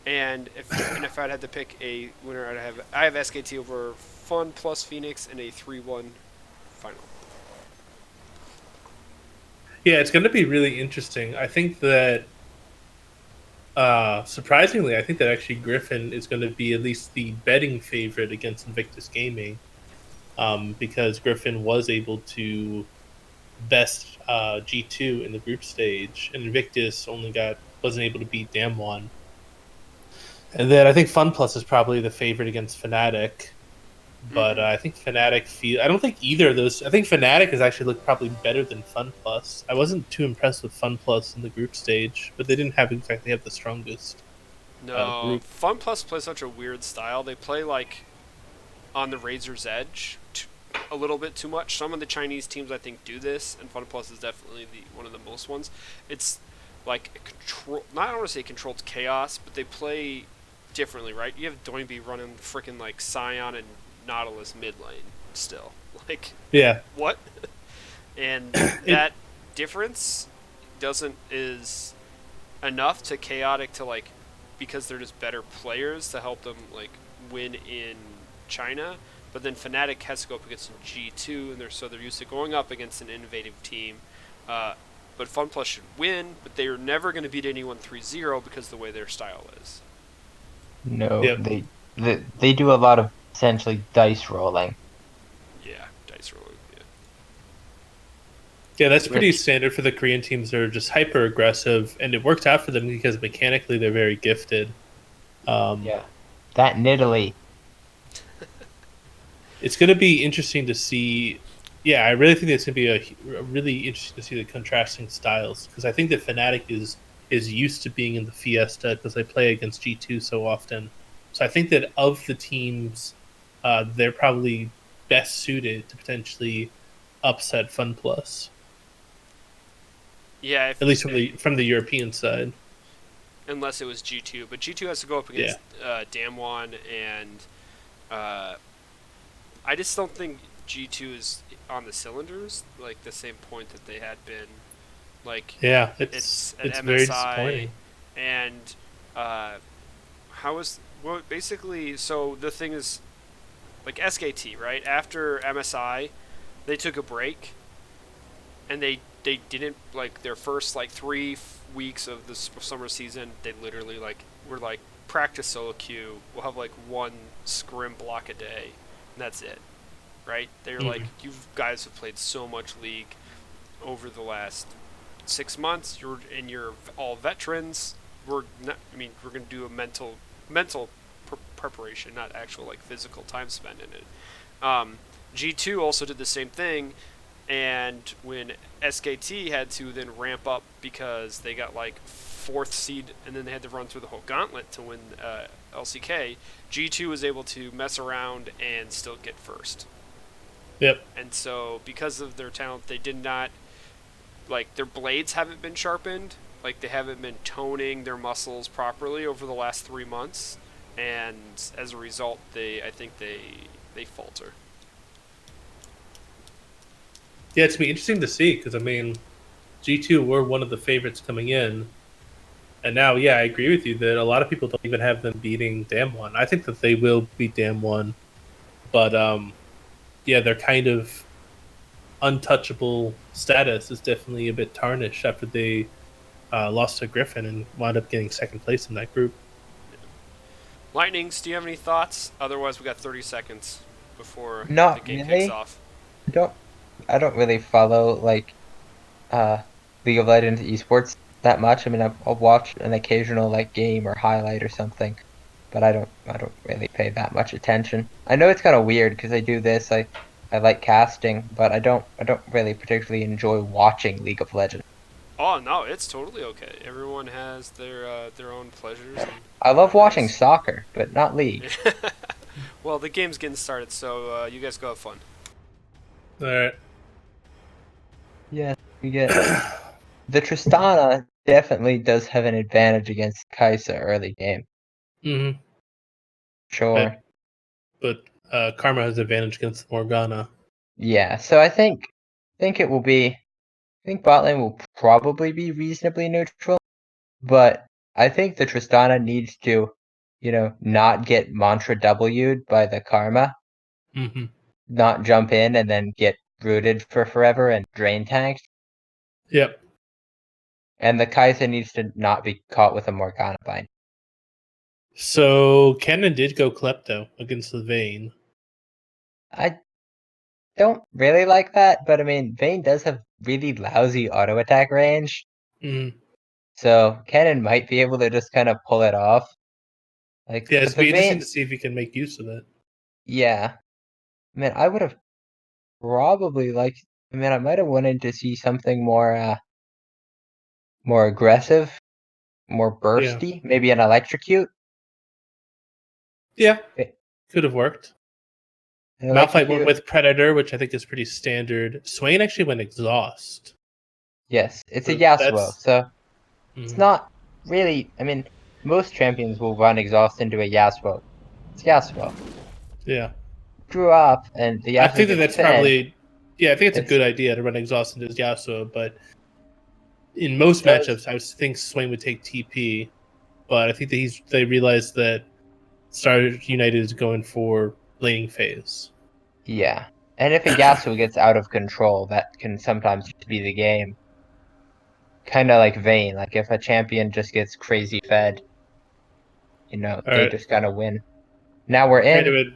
and if I'd had to pick a winner, I have SKT over Fun plus Phoenix in a 3-1 final. Yeah, it's going to be really interesting. I think that, surprisingly, I think that actually Griffin is going to be at least the betting favorite against Invictus Gaming, because Griffin was able to best G2 in the group stage, and Invictus wasn't able to beat Damwon. And then I think Fun Plus is probably the favorite against Fnatic. But I think Fnatic I don't think either of those. I think Fnatic has actually looked probably better than Fun Plus. I wasn't too impressed with Fun Plus in the group stage, but they didn't exactly have the strongest No, group. Fun Plus plays such a weird style. They play like on the razor's edge a little bit too much. Some of the Chinese teams I think do this, and Fun Plus is definitely one of the most ones. It's like a control. Not I don't want to say controlled chaos, but they play differently, right? You have Doinby running freaking like Scion and Nautilus mid lane still. Like Yeah, what? And it, that difference is enough to chaotic to like because they're just better players to help them like win in China. But then Fnatic has to go up against G2, and they're used to going up against an innovative team. But FunPlus should win, but they are never going to beat anyone 3-0 because of the way their style is. No, yep. they do a lot of essentially dice rolling. Yeah, dice rolling. Yeah. Yeah, that's pretty Which standard for the Korean teams. They're just hyper aggressive, and it works out for them because mechanically they're very gifted. yeah, that in Italy. It's going to be interesting to see. Yeah, I really think it's going to be a really interesting to see the contrasting styles because I think that Fnatic is used to being in the Fiesta because they play against G2 so often. So I think that of the teams, they're probably best suited to potentially upset FunPlus, Yeah, at least from the European side. unless it was G2, but G2 has to go up against Damwon, and I just don't think G2 is on the cylinders like the same point that they had been. Like Yeah, it's an it's very MSI, disappointing. and how is well basically. So the thing is, like SKT, right after MSI, they took a break, and they didn't like their first like 3 weeks of the summer season. They literally like were like practice solo queue. We'll have like one scrim block a day, and that's it, right? They're like, you guys have played so much League over the last 6 months. You're all veterans. We're not. I mean, we're gonna do a mental preparation, not actual like physical time spent in it. G2 also did the same thing, and when SKT had to then ramp up because they got like fourth seed, and then they had to run through the whole gauntlet to win LCK. G2 was able to mess around and still get first. Yep. And so, because of their talent, they did not like their blades haven't been sharpened. Like they haven't been toning their muscles properly over the last 3 months, and as a result, I think they falter. Yeah, it's gonna be interesting to see because I mean, G2 were one of the favorites coming in, and now, yeah, I agree with you that a lot of people don't even have them beating Damwon. I think that they will beat Damwon, but yeah, their kind of untouchable status is definitely a bit tarnished after they lost to Griffin and wound up getting second place in that group. Lightnings, do you have any thoughts? Otherwise, we got 30 seconds before the Not game kicks really. off. Don't I don't really follow like uh League of Legends esports that much. I mean, I'll watch an occasional like game or highlight or something, but I don't really pay that much attention. I know it's kind of weird because I do this. I like casting, but I don't really particularly enjoy watching League of Legends. Oh no, it's totally okay. Everyone has their own pleasures and I love whatever it watching is. soccer, but not League. Well, the game's getting started, so you guys go have fun. All right. Yeah, we get the Tristana definitely does have an advantage against Kaisa early game. Mm-hmm. Sure. But Karma has advantage against Morgana. Yeah, so I think it will be I think bot lane will probably be reasonably neutral, but I think the Tristana needs to, not get Mantra W'd by the Karma, Mm-hmm. not jump in and then get rooted for forever and drain tanked. Yep. And the Kaisa needs to not be caught with a Morgana bind. So Kennen did go Klepto against the Vayne. I don't really like that, but I mean, Vayne does have really lousy auto attack range, Mm-hmm. so Kennen might be able to just kind of pull it off. Like, Yeah, but it's the be interesting Vayne, to see if he can make use of it. yeah, I mean, I would have probably liked. I mean, I might have wanted to see something more aggressive, more Yeah. bursty, maybe an electrocute. Yeah, Okay. could have worked. I like to Malphite went do- with Predator, which I think is pretty standard. Swain actually went Exhaust. Yes, it's a So Yasuo, so it's Mhm. not really. I mean, most champions will run exhaust into a Yasuo. It's Yasuo. Yeah. Grew up, and the I Yasuo think that gets that's fed. probably I think it's a It's good idea to run Exhaust into Yasuo, but in most does matchups, I think Swain would take TP, but I think that they realized that Star United is going for laning phase. yeah. And if a Yasuo gets out of control, that can sometimes just be the game. Kind of like Vayne. Like if a champion just gets crazy fed, All they right. just gotta win. Now we're Trying in. to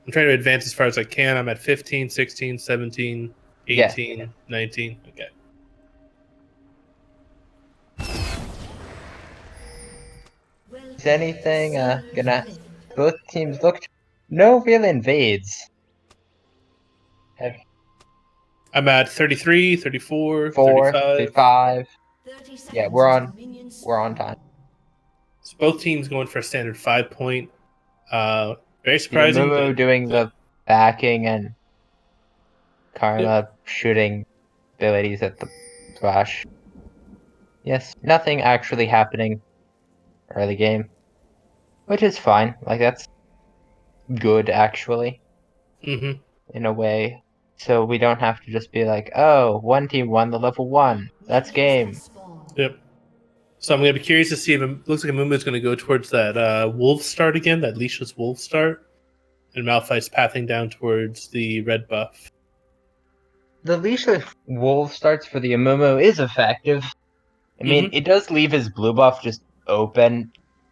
I'm trying to advance as far as I can. I'm at 15, 16, 17, Yes. 18, 19. Okay. Is anything gonna? Both teams looked. No real invades. Have I'm at 33, 34, 4, 35. 35. 30 seconds Yeah, we're until on. minions We're on spawn. time. So both teams going for a standard 5 point. Very Yeah, surprising, Mumu but doing good. the backing and Yep. Karma shooting abilities at the flash. Yes, nothing actually happening early game, which is fine. Like that's good actually Mm-hmm. in a way. So we don't have to just be like, oh, one team won the level 1. That's Minions have game. spawned. Yep. So I'm gonna be curious to see if it looks like Amumu is gonna go towards that wolf start again, that leashless wolf start, and Malphite's pathing down towards the red buff. The leashless wolf starts for the Amumu is effective. I mean, Mm-hmm. it does leave his blue buff just open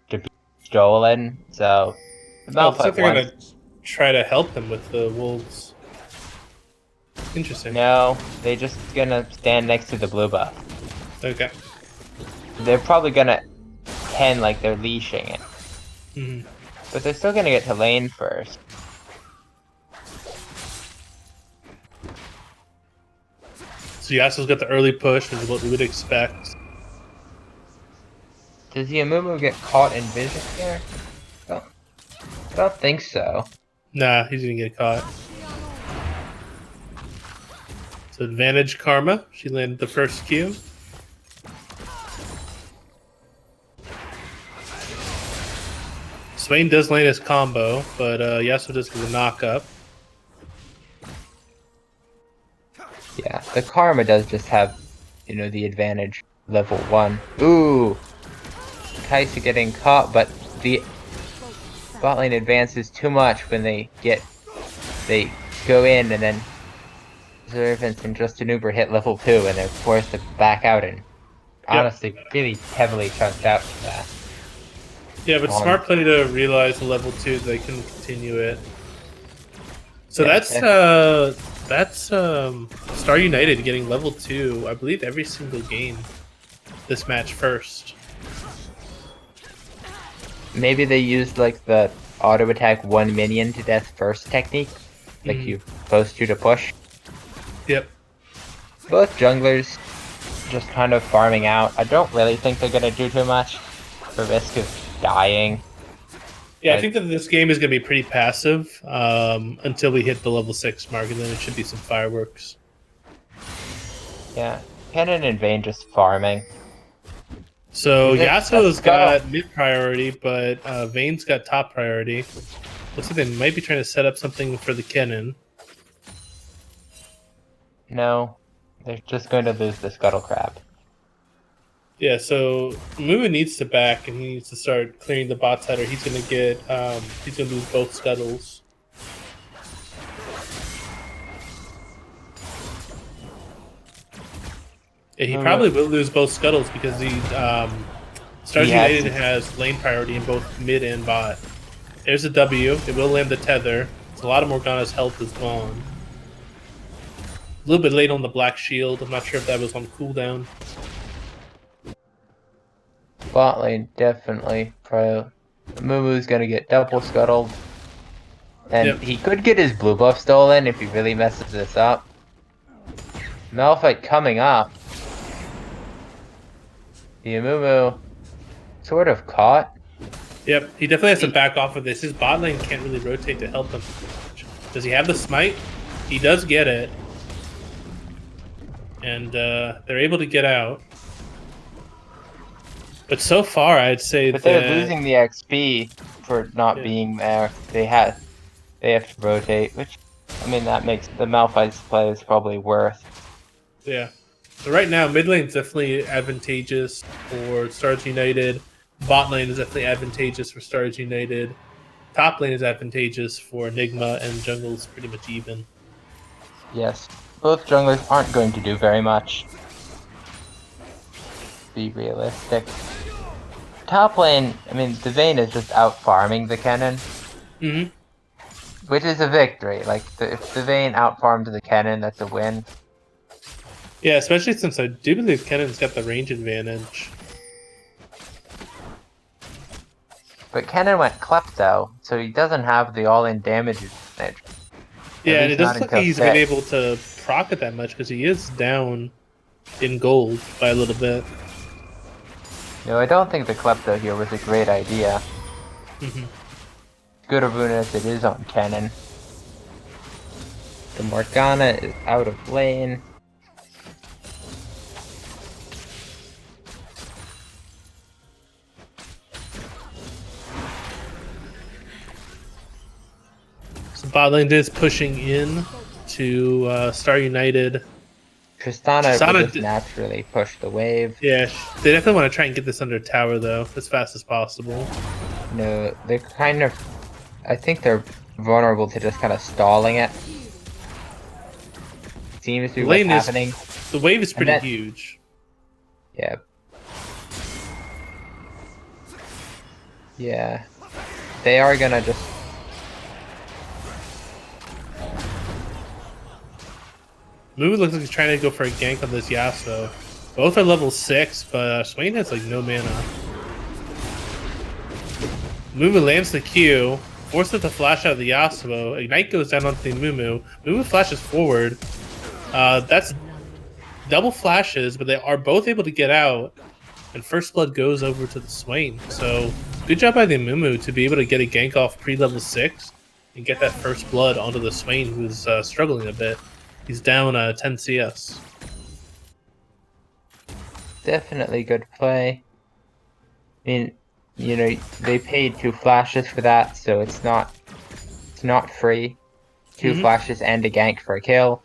to be stolen, so the Oh, looks like Malphite they're wants. gonna try to help him with the wolves. Interesting. No, they just gonna stand next to the blue buff. Okay. They're probably gonna pretend like they're leashing it, Mm-hmm. but they're still gonna get to lane first. So Yasuo's got the early push, which is what we would expect. Does the Amumu get caught in vision here? I don't think so. Nah, he's gonna get caught. So advantage Karma. She landed the first Q. Swain does land his combo, but Yasuo does get a knock up. Yeah, the Karma does just have, the advantage level 1. Ooh! Kaisa getting caught, but the bot lane advances too much when they go in and then Servants and Justin Uber hit level 2 and they're forced to back out and honestly really heavily chunked out for that. Yeah, but smart play to realize the level 2 they couldn't continue it. So Yeah, that's Star United getting level 2, I believe, every single game this match first. maybe they used like the auto attack 1 minion to death first technique, like you supposed to push. Yep. Both junglers just kind of farming out. I don't really think they're gonna do too much for risk of dying. Yeah, I think that this game is going to be pretty passive until we hit the level 6 mark, and then it should be some fireworks. Yeah, Cannon and Vayne just farming. So Yasuo's Scuttle. got mid priority, but Vayne's got top priority. Looks like they might be trying to set up something for the Kennen. No, they're just going to lose the Scuttle Crab. Yeah, so Mumu needs to back, and he needs to start clearing the bot side, or he's gonna get he's gonna lose both scuttles. Yeah, he probably will lose both scuttles because Stars United has lane priority in both mid and bot. There's a W. It will land the tether. It's a lot of Morgana's health is gone. A little bit late on the black shield. I'm not sure if that was on cooldown. Bot lane, definitely. Mumu's gonna get double scuttled. And he could get his blue buff stolen if he really messes this up. Malphite coming up. The Mumu sort of caught. Yep, he definitely has to back off of this. His bot lane can't really rotate to help him. Does he have the smite? He does get it. And they're able to get out. But so far, I'd say But that... they're losing the XP for not being there. They have to rotate, which, I mean, that makes the Malphite's play is probably worth. Yeah. So right now, mid lane is definitely advantageous for Stars United. Bot lane is definitely advantageous for Stars United. Top lane is advantageous for Enigma, and jungle's pretty much even. Yes. Both junglers aren't going to do very much. Be realistic. Top lane, I mean, the Vayne is just out farming the Kennen. Mm-hmm. Which is a victory. Like, if the Vayne out farmed the Kennen, that's a win. Yeah, especially since I do believe Kennen's got the range advantage. But Kennen went Klepto, so he doesn't have the all-in damage advantage. Yeah, and it doesn't look like he's been able. able to proc it that much because he is down in gold by a little bit. No, I don't think the Klepto here was a great idea. Mm-hmm. Good a rune as it is on Kennen. The Morgana is out of lane. So bot lane is pushing in to Star United. Tristana Tristana will just d- naturally push the wave. Yeah, they definitely want to try and get this under tower though, as fast as possible. No, they're kind of... I think they're vulnerable to just kind of stalling it. Seems to be what's happening. The wave is pretty then- huge. Yeah. Yeah. They are gonna just... Moo looks like he's trying to go for a gank on this Yasuo. Both are level 6, but Swain has like no mana. Mumu lands the Q, forces it to flash out of the Yasuo. Ignite goes down onto the Mumu. Mumu flashes forward. That's double flashes, but they are both able to get out. And First Blood goes over to the Swain. So good job by the Mumu to be able to get a gank off pre-level 6 and get that First Blood onto the Swain, who's struggling a bit. He's down 10 CS. Definitely good play. I mean, you know, they paid 2 flashes for that, so it's not free. 2 flashes and a gank for a kill.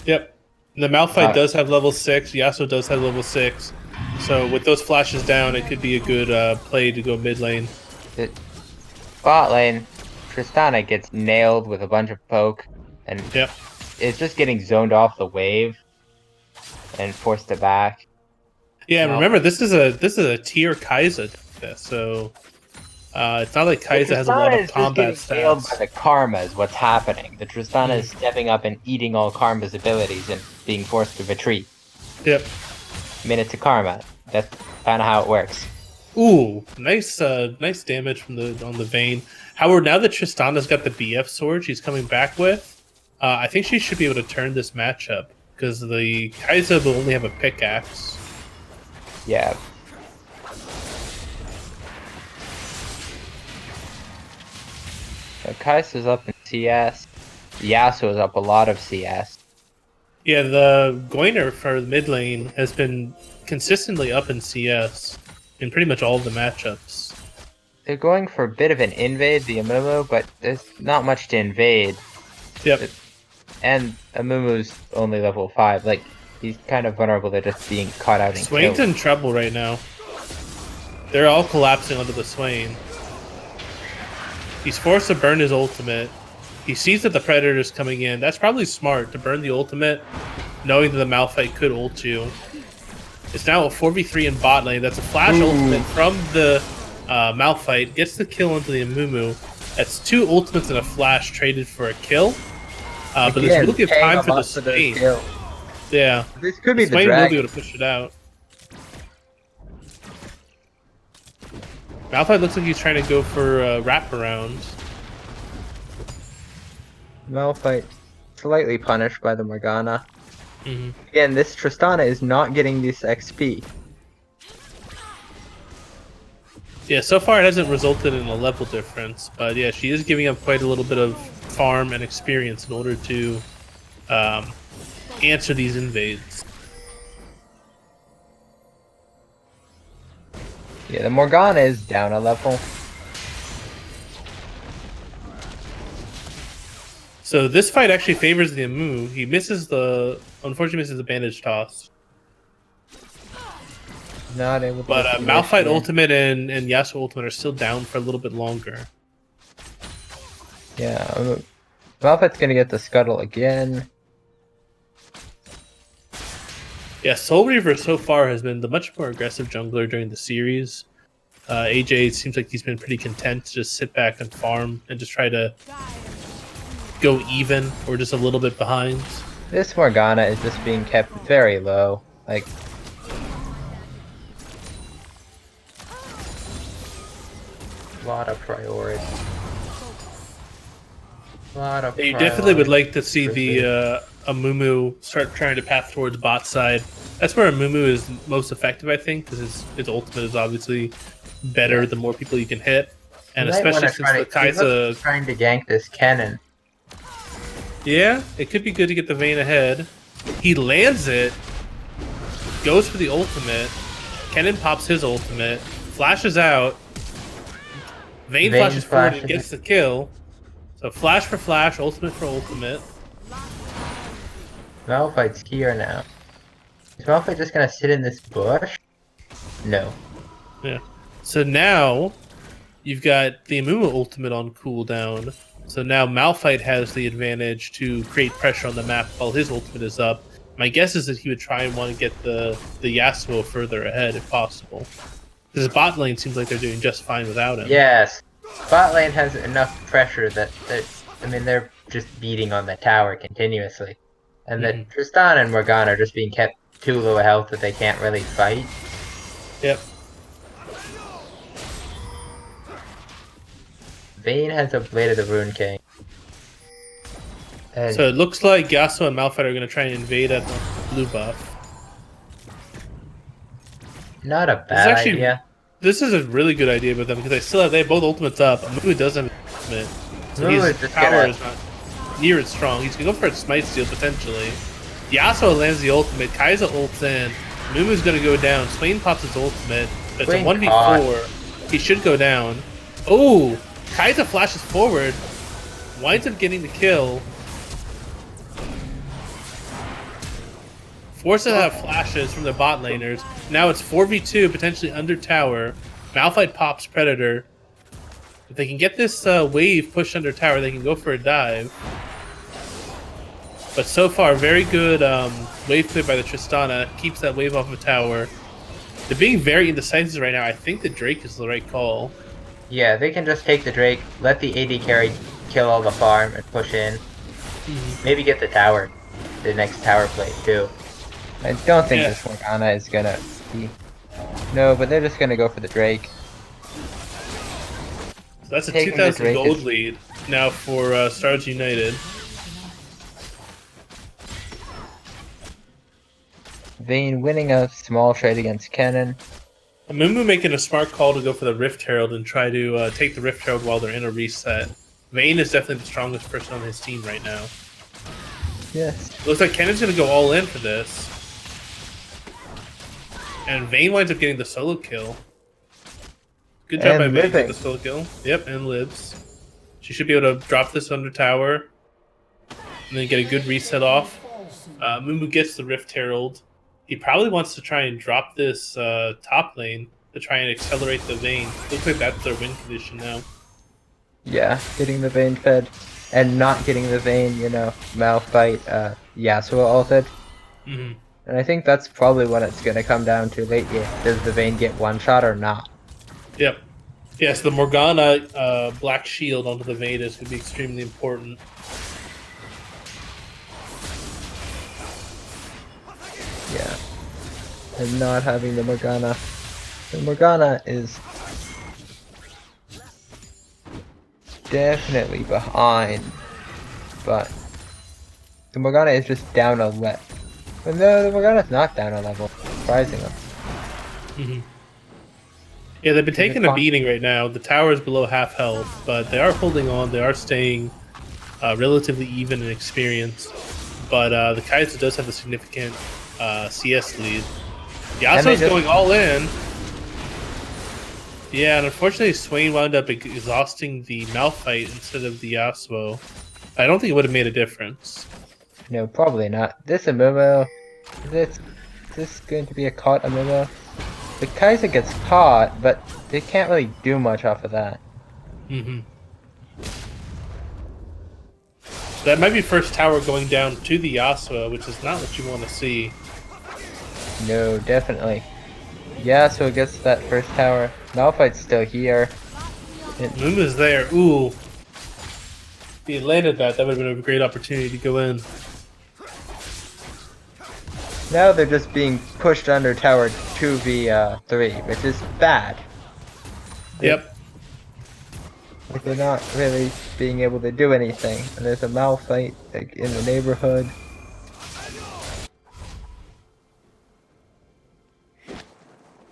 Yep. The Malphite does have level 6. Yasuo does have level 6. So with those flashes down, it could be a good play to go mid lane. Bot lane, Tristana gets nailed with a bunch of poke, and Yep. it's just getting zoned off the wave and forced to back. Yeah, Well, remember this is a tier Kai'Sa, so it's not like Kai'Sa has a lot of combat just getting nailed by stats. the karma is what's happening. The Tristana is stepping up and eating all karma's abilities and being forced to retreat. Yep. Minute to karma. That's kind of how it works. Ooh, nice damage from on the Vayne. However, now that Tristana's got the BF sword she's coming back with, I think she should be able to turn this matchup because the Kai'Sa will only have a pickaxe. Yeah. So Kai'Sa's up in CS. Yasuo's up a lot of CS. Yeah, the Goiner for the mid lane has been consistently up in CS in pretty much all of the matchups. They're going for a bit of an invade, the Amumu, but there's not much to invade. Yep. And Amumu's only level 5. Like, he's kind of vulnerable to just being caught out and Swain's killed. in trouble right now. They're all collapsing onto the Swain. He's forced to burn his ultimate. He sees that the Predator's coming in. That's probably smart to burn the ultimate, knowing that the Malphite could ult you. It's now a 4v3 in bot lane. That's a flash ultimate from the Malphite. Gets the kill onto the Amumu. That's 2 ultimates and a flash traded for a kill. But this will give time for the Swain. Yeah. This could be the Swain will drag. be able to push it out. Malphite looks like he's trying to go for a wraparound. Malphite slightly punished by the Morgana. Mm-hmm. Again, this Tristana is not getting this XP. Yeah, so far it hasn't resulted in a level difference, but yeah, she is giving up quite a little bit of farm and experience in order to answer these invades. Yeah, the Morgana is down a level. So this fight actually favors the Amu. He unfortunately misses the bandage toss. Not able to. But get the Malphite initiate. ultimate and Yasuo ultimate are still down for a little bit longer. Yeah, Malphite's gonna get the scuttle again. Yeah, Soul Reaver so far has been the much more aggressive jungler during the series. AJ seems like he's been pretty content to just sit back and farm and just try to go even or just a little bit behind. This Morgana is just being kept very low. Like, A lot of priority. You definitely would like to see the Amumu start trying to path towards bot side. That's where Amumu is most effective, I think, because his ultimate is obviously better the more people you can hit. And especially since the Kai'Sa... trying to gank this cannon. Yeah, it could be good to get the Vayne ahead. He lands it, goes for the ultimate, Kennen pops his ultimate, flashes out, Vayne flashes forward and gets the kill. So flash for flash, ultimate for ultimate. Malphite's here now. Is Malphite just gonna sit in this bush? No. Yeah. So now you've got the Amumu ultimate on cooldown. So now Malphite has the advantage to create pressure on the map while his ultimate is up. My guess is that he would try and want to get the Yasuo further ahead if possible. Because bot lane seems like they're doing just fine without him. Yes. Bot lane has enough pressure that they're just beating on the tower continuously. And that Tristan and Morgana are just being kept too low health that they can't really fight. Yep. Vayne has a Blade of the Rune King. And So it looks like Yasuo and Malphite are going to try and invade at the blue buff. not a bad idea. This is a really good idea with them because they have both ultimates up. Amumu doesn't have an ultimate. So his power is not near as strong. He's going to go for a smite steal potentially. Yasuo lands the ultimate. Kai'Sa ults in. Amumu's going to go down. Swain pops his ultimate. It's a 1v4. He should go down. Oh! Kai'Sa flashes forward. Winds up getting the kill. Forces have flashes from the bot laners. Now it's 4v2, potentially under tower. Malphite pops Predator. If they can get this wave pushed under tower, they can go for a dive. But so far, very good wave clear by the Tristana. Keeps that wave off of tower. They're being very indecisive right now. I think the Drake is the right call. Yeah, they can just take the Drake, let the AD carry kill all the farm, and push in. Maybe get the tower. The next tower play, too. I don't think this Morgana is gonna be... No, but they're just gonna go for the Drake. So that's a Taking 2,000 gold lead now for Stars United. Vayne winning a small trade against Kennen. Amumu making a smart call to go for the Rift Herald and try to take the Rift Herald while they're in a reset. Vayne is definitely the strongest person on his team right now. Yes. Looks like Kennen's going to go all in for this. And Vayne winds up getting the solo kill. Good job by Vayne with the solo kill. Yep, and lives. She should be able to drop this under tower. And then get a good reset off. Mumu gets the Rift Herald. He probably wants to try and drop this top lane to try and accelerate the Vayne. Looks like that's their win condition now. Yeah, getting the Vayne fed. And not getting the Vayne, Malphite, Yasuo ulted. And I think that's probably what it's going to come down to late game. Does the Vayne get one shot or not? Yep. Yes, the Morgana Black Shield onto the Vayne is going to be extremely important. Yeah. And not having the Morgana. The Morgana is definitely behind. But the Morgana is just down a level. But no, the Morgana's not down a level, surprisingly. Yeah, they've been Is it taking a fun? beating right now. The tower is below half health, but they are holding on. They are staying relatively even in experience. But the Kaiser does have a significant CS lead. Yasuo's going all in. Yeah, and unfortunately, Swain wound up exhausting the Malphite instead of the Yasuo. I don't think it would have made a difference. No, probably not. This Amumu, is this going to be a caught Amumu? The Kaiser gets caught, but they can't really do much off of that. Mm-hmm. That might be first tower going down to the Yasuo, which is not what you want to see. No, definitely. Yeah, so it gets that first tower. Malphite's still here. Muma's there. Ooh. If he had landed that would have been a great opportunity to go in. Now they're just being pushed under tower 2v3, which is bad. Yep. Like they're not really being able to do anything. And there's a Malphite like, in the neighborhood.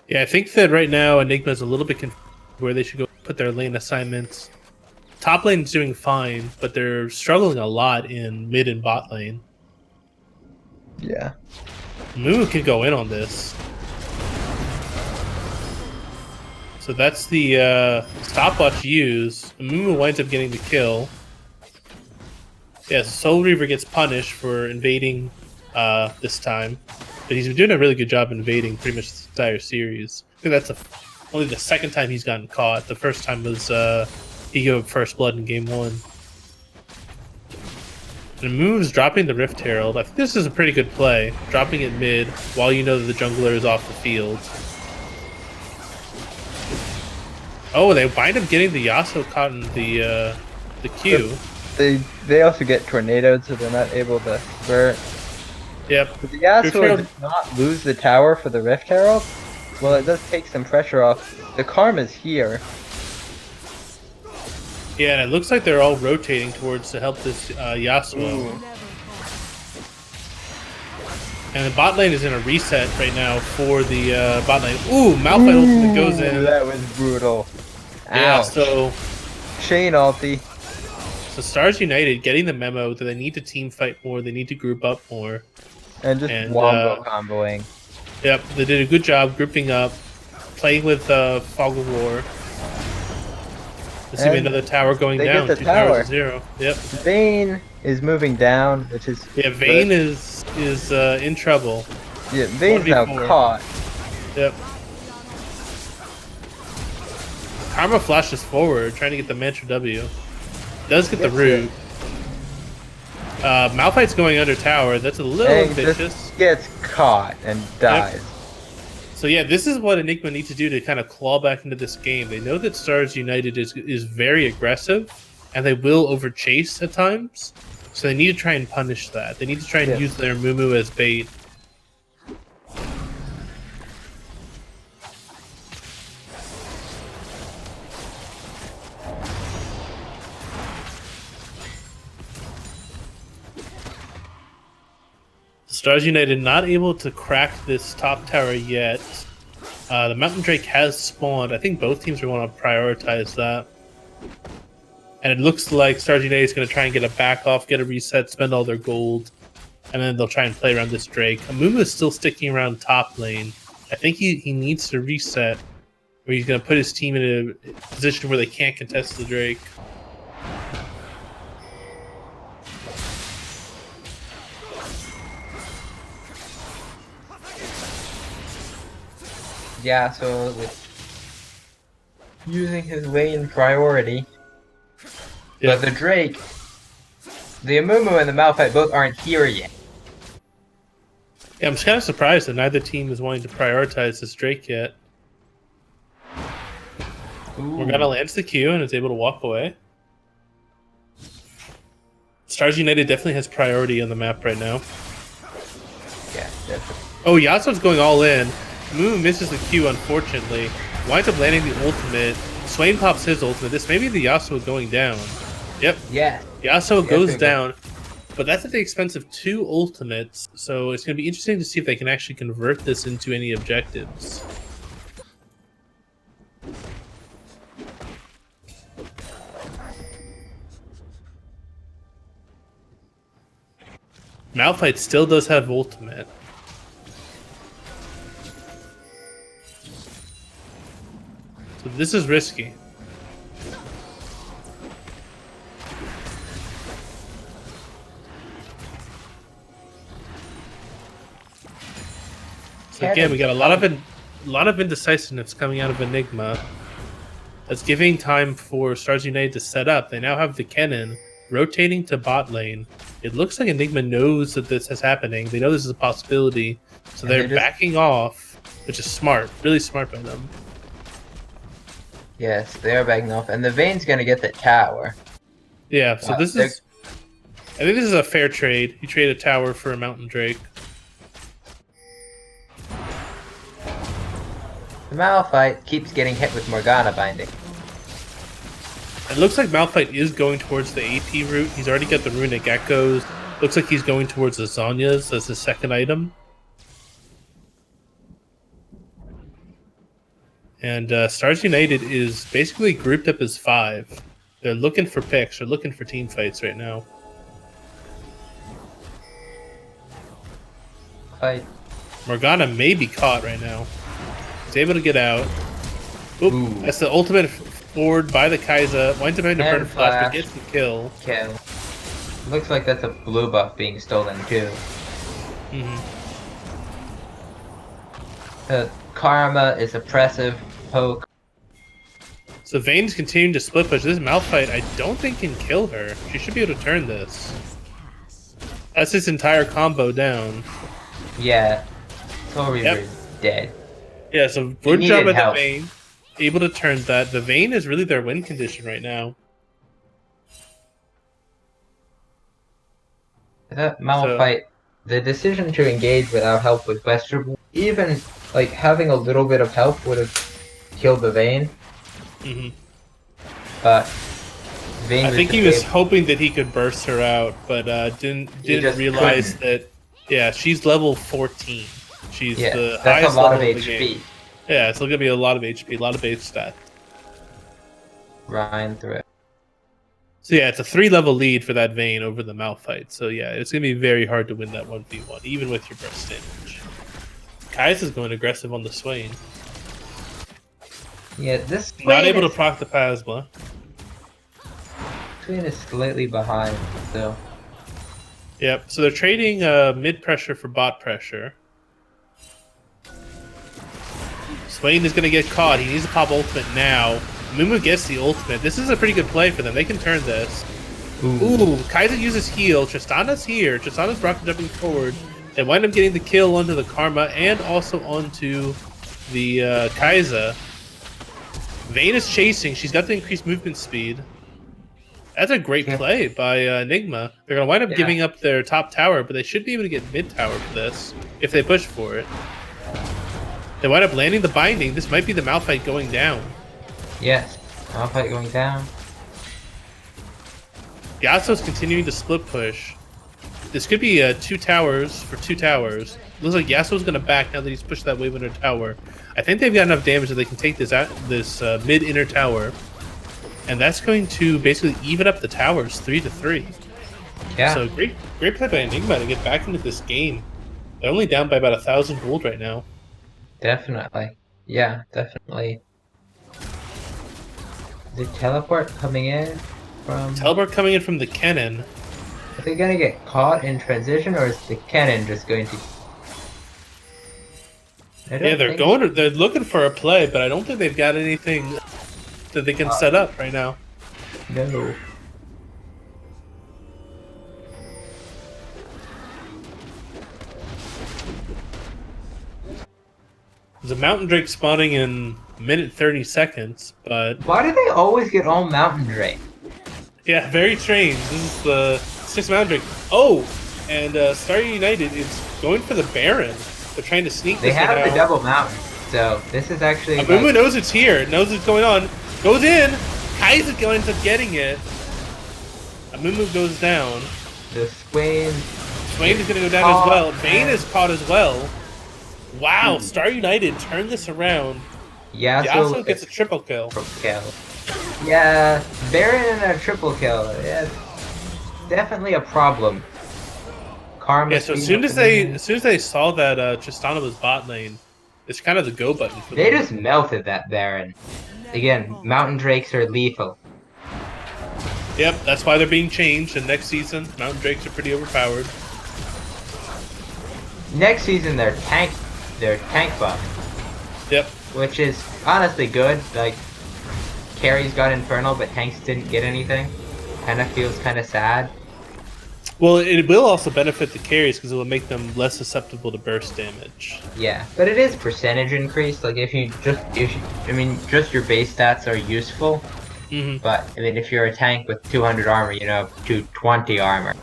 Yeah, I think that right now Enigma's a little bit confused where they should go put their lane assignments. Top lane's doing fine, but they're struggling a lot in mid and bot lane. Yeah. Mumu can go in on this. So that's the stopwatch use. Mumu winds up getting the kill. Yeah, Soul Reaver gets punished for invading this time. But he's been doing a really good job invading pretty much the entire series. I think that's only the second time he's gotten caught. The first time was he gave first blood in game 1. And Moon's dropping the Rift Herald. I think this is a pretty good play. Dropping it mid while you know that the jungler is off the field. Oh, they wind up getting the Yasuo caught in the Q. They also get tornadoed, so they're not able to spurt. Yep. But the Yasuo does not lose the tower for the Rift Herald. Well, it does take some pressure off. The Karma's here. Yeah, and it looks like they're all rotating towards to help this Yasuo. Ooh. And the bot lane is in a reset right now for the bot lane. Ooh, Malphite ultimate goes in. That was brutal. Yeah, Ouch. so Chain ulti. Stars United getting the memo that they need to team fight more, they need to group up more. And just wombo comboing. Yep, they did a good job grouping up, playing with Fog of War. This will be another tower going down. Get the 2 towers tower. to 0. Yep. Vayne is moving down, which is Vayne is in trouble. Yeah, Vayne's now 1v4. caught. Yep. Karma flashes forward, trying to get the Mantra W. Does get the root. Malphite's going under tower. That's a little ambitious. Just gets caught and dies. Yep. So yeah, this is what Enigma need to do to kind of claw back into this game. They know that Stars United is very aggressive, and they will overchase at times. So they need to try and punish that. They need to try and use their Mumu as bait. Stars United not able to crack this top tower yet. The Mountain Drake has spawned. I think both teams are going to prioritize that. And it looks like Stars United is going to try and get a back off, get a reset, spend all their gold. And then they'll try and play around this Drake. Amumu is still sticking around top lane. I think he needs to reset, or he's going to put his team in a position where they can't contest the Drake. Yeah, so with using his lane priority. Yeah. But the Drake, the Amumu and the Malphite both aren't here yet. Yeah, I'm kind of surprised that neither team is wanting to prioritize this Drake yet. Morgana lands the Q and is able to walk away. Stars United definitely has priority on the map right now. Yeah, definitely. Oh, Yasuo's going all in. Moo misses the Q, unfortunately. Winds up landing the ultimate. Swain pops his ultimate. This may be the Yasuo going down. Yep. Yeah. Yasuo goes down. But that's at the expense of 2 ultimates. So it's going to be interesting to see if they can actually convert this into any objectives. Malphite still does have ultimate. So this is risky. So again, we got a lot of indecisiveness coming out of Enigma. That's giving time for Stars United to set up. They now have the Kennen rotating to bot lane. It looks like Enigma knows that this is happening. They know this is a possibility, so they're backing off, which is smart, really smart by them. Yes, they are backing off, and the Vayne's gonna get the tower. Yeah, so this is... I think this is a fair trade. You trade a tower for a Mountain Drake. The Malphite keeps getting hit with Morgana binding. It looks like Malphite is going towards the AP route. He's already got the Runic Echoes. Looks like he's going towards the Zhonya's as his second item. And Stars United is basically grouped up as 5. They're looking for picks. They're looking for team fights right now. Fight. Morgana may be caught right now. He's able to get out. Oop, that's the ultimate forward by the Kai'Sa. Winds up having to burn flash, but gets the kill. Kill. Looks like that's a blue buff being stolen too. Karma is oppressive. Poke. So Vayne's continuing to split push. This Malphite, I don't think can kill her. She should be able to turn this. That's his entire combo down. Yeah. Soul Reaver is dead. Yeah, so good job at the Vayne. Able to turn that. The Vayne is really their win condition right now. That Malphite, the decision to engage without help was questionable. Even like having a little bit of help would have killed the Vayne. But Vayne I think he was hoping that he could burst her out, but didn't realize that. Yeah, she's level 14. She's the highest level of the game. Yeah, it's gonna be a lot of HP, a lot of base stat. Ryan through it. So yeah, it's a 3-level lead for that Vayne over the Malphite. So yeah, it's gonna be very hard to win that 1v1, even with your burst damage. Kai'Sa's going aggressive on the Swain. Yeah, this not able to proc the Phasma. Swain is slightly behind, so. Yep, so they're trading mid pressure for bot pressure. Swain is going to get caught. He needs to pop ultimate now. Mumu gets the ultimate. This is a pretty good play for them. They can turn this. Ooh, Kai'Sa uses heal. Tristana's here. Tristana's rocket jumping forward. They wind up getting the kill onto the Karma and also onto the Kai'Sa. Vayne is chasing. She's got the increased movement speed. That's a great play by Enigma. They're going to wind up giving up their top tower, but they should be able to get mid tower for this if they push for it. They wind up landing the binding. This might be the Malphite going down. Yes, Malphite going down. Yasuo's continuing to split push. This could be 2 towers for 2 towers. Looks like Yasuo's going to back now that he's pushed that wave under tower. I think they've got enough damage that they can take this mid inner tower. And that's going to basically even up the towers 3-3. Yeah. So great play by Enigma to get back into this game. They're only down by about 1,000 gold right now. Definitely. Yeah, definitely. The teleport coming in from... Teleport coming in from the Kennen. Are they gonna get caught in transition, or is the Kennen just going to... Yeah, they're looking for a play, but I don't think they've got anything that they can set up right now. No. There's a Mountain Drake spawning in a minute 30 seconds, but... Why do they always get all Mountain Drake? Yeah, very strange. This is the 6th Mountain Drake. Oh! And Star United is going for the Baron. They're trying to sneak this They have out. the double mountain, so this is actually... Amumu knows it's here, knows what's going on. Goes in! Kai'Sa ends up getting it. Amumu goes down. The Swain is going to go down as well. Vayne is caught as well. Wow, Star United turned this around. Yasuo gets a triple kill. Yeah, Baron and a triple kill. Yeah, definitely a problem. Karma. Yeah, so as soon as they saw that Tristana was bot lane, it's kind of the go button for They them. just melted that Baron. Again, Mountain Drakes are lethal. Yep, that's why they're being changed. And next season, Mountain Drakes are pretty overpowered. Next season, they're tank buff, Yep. which is honestly good. Like, carries got Infernal, but tanks didn't get anything. Kind of feels kind of sad. Well, it will also benefit the carries because it will make them less susceptible to burst damage. Yeah, but it is percentage increase. Like just your base stats are useful. Mm-hmm. But I mean, if you're a tank with 200 armor, 220 armor.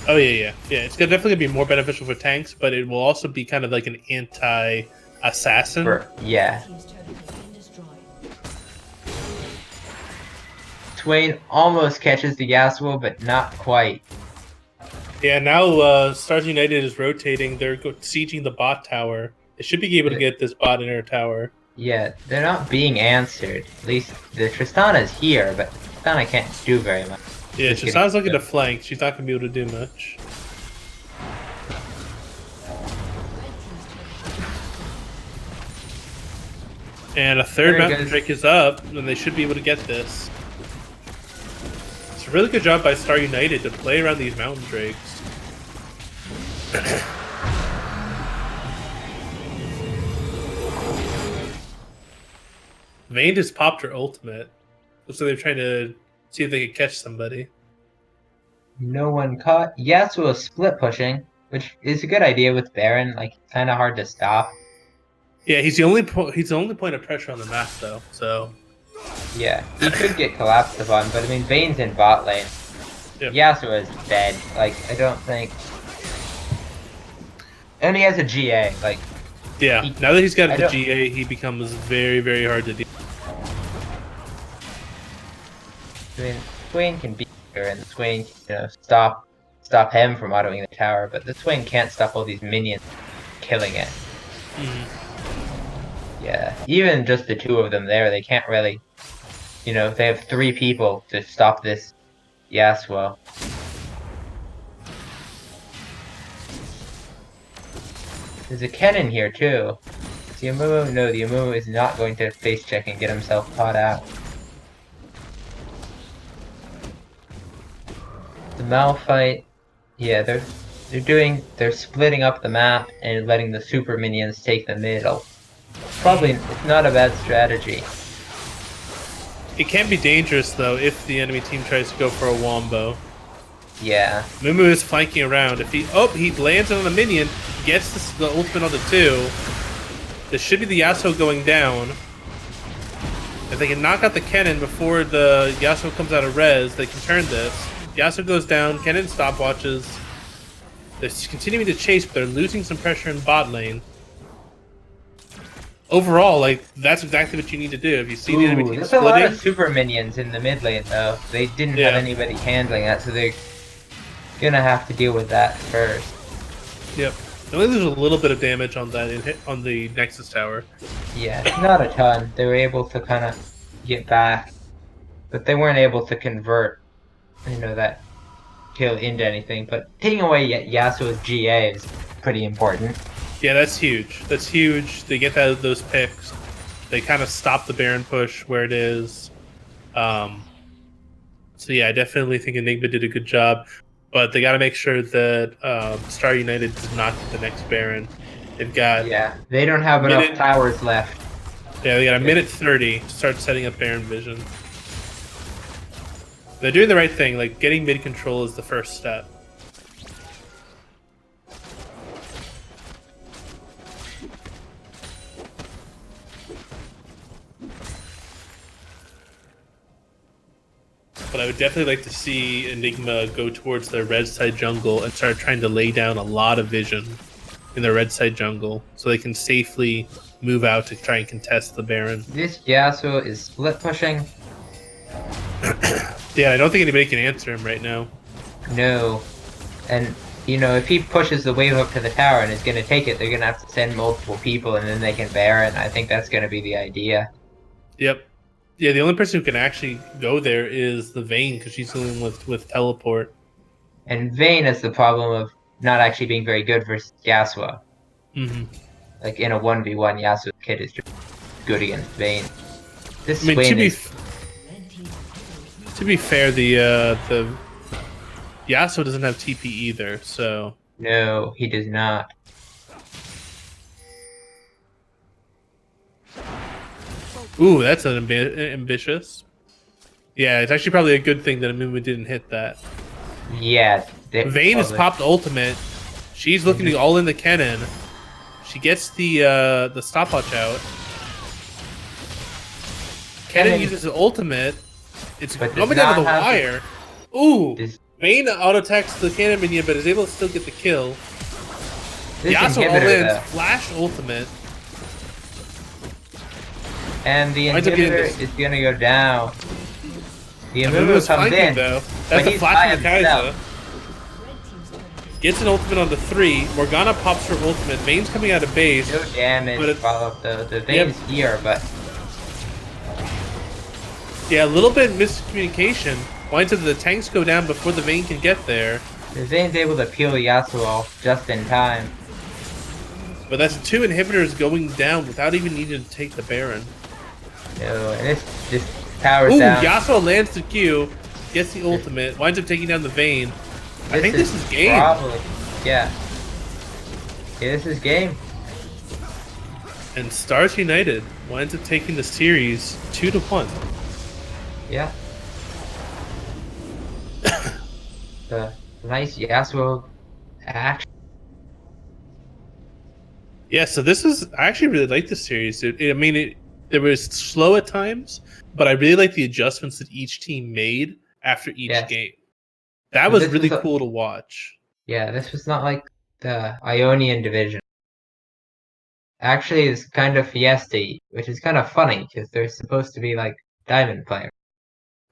Oh yeah. It's definitely gonna be more beneficial for tanks, but it will also be kind of like an anti-assassin. Yeah. Team's turret has been destroyed. Swain almost catches the Yasuo, but not quite. Yeah, now Stars United is rotating. They're sieging the bot tower. They should be able to get this bot in our tower. Yeah, they're not being answered. At least the Tristana's here, but Tristana can't do very much. Yeah, Just Tristana's looking to getting- flank. She's not going to be able to do much. And a third There he Mountain goes. Drake is up, and they should be able to get this. It's a really good job by Star United to play around these Mountain Drakes. Vayne just popped her ultimate. Looks like they're trying to see if they can catch somebody. No one caught. Yasuo split pushing, which is a good idea with Baron. Like, kind of hard to stop. Yeah, he's the only point of pressure on the map, though. So Yeah, he could get collapsed upon, but I mean, Vayne's in bot lane. Yep. Yasuo is dead. Like, I don't think. And he has a GA. Like, yeah, now that he's got I the don't- GA, he becomes very, very hard to deal. I mean, Swain can beat her, and Swain, stop him from autoing the tower, but the Swain can't stop all these minions killing it. Yeah, even just the two of them there, they can't really, they have 3 people to stop this Yasuo. There's a Kennen here too. The Amumu, no, the Amumu is not going to face check and get himself caught out. The Malphite, yeah, they're splitting up the map and letting the super minions take the middle. It's not a bad strategy. It can be dangerous though if the enemy team tries to go for a wombo. Yeah. Mumu is flanking around. If he lands on the minion, gets the ultimate on the 2. This should be the Yasuo going down. If they can knock out the Kennen before the Yasuo comes out of res, they can turn this. Yasuo goes down, Kennen stopwatches. They're continuing to chase, but they're losing some pressure in bot lane. Overall, that's exactly what you need to do. If you see the enemy team there's a lot splitting, of super minions in the mid lane though. They didn't have anybody handling that, so they're gonna have to deal with that first. yep. They only lose a little bit of damage on that on the Nexus tower. Yeah, not a ton. They were able to kind of get back, but they weren't able to convert, that kill into anything. But taking away Yasuo's GA is pretty important. Yeah, that's huge. That's huge. They get those picks. They kind of stop the Baron push where it is. So yeah, I definitely think Enigma did a good job. But they got to make sure that Star United does not get the next Baron. They've got they don't have enough towers left. Yeah, they got a minute 30 to start setting up Baron vision. They're doing the right thing. Like getting mid control is the first step. But I would definitely like to see Enigma go towards their red side jungle and start trying to lay down a lot of vision in their red side jungle so they can safely move out to try and contest the Baron. This Yasuo is split pushing. Yeah, I don't think anybody can answer him right now. No. And, if he pushes the wave up to the tower and is going to take it, they're going to have to send multiple people and then they can Baron. I think that's going to be the idea. Yep. Yeah, the only person who can actually go there is the Vayne because she's dealing with teleport. And Vayne has the problem of not actually being very good versus Yasuo. Hmm. Like in a 1v1, Yasuo's kit is just good against Vayne. This I mean, Swain is Red team's turret to be fair, the Yasuo doesn't have TP either, so no, he does not. ooh, that's ambitious. Yeah, it's actually probably a good thing that Amumu didn't hit that. Yeah, Vayne has probably. popped ultimate. She's looking to all in the cannon. She gets the stopwatch out. Cannon Cannon- uses the ultimate. It's But does coming down to not the have wire. Ooh! This, Vayne auto-attacks the cannon minion, but is able to still get the kill. this Yasuo all inhibitor, in, though, flash ultimate. and the Winds up getting inhibitor this- is gonna go down. The Amumu Amumu is comes flanking in, though. but That's a he's flash by from the himself. Kai'Sa. red team's turret is Gets an ultimate on the 3. Morgana pops her ultimate. Vayne's coming out of base. No damage But it- follow up the Vayne's here, but Yeah, a little bit miscommunication. Winds up the tanks go down before the Vayne can get there. the Vayne's able to peel Yasuo just in time. But that's 2 inhibitors going down without even needing to take the Baron. No, and this just powers Ooh, down. Yasuo lands the Q, gets the ultimate, winds up taking down the Vayne. I think this is game. Probably, yeah. Yeah, this is game. And Stars United winds up taking the series 2-1. Yeah. The nice Yasuo action. Yeah, so this is I actually really like this series. It was slow at times, but I really like the adjustments that each team made after each Yes. game. That was This really was a- cool to watch. Yeah, this was not like the Ionian division. Actually, it's kind of Fiesta, which is kind of funny because they're supposed to be like diamond players.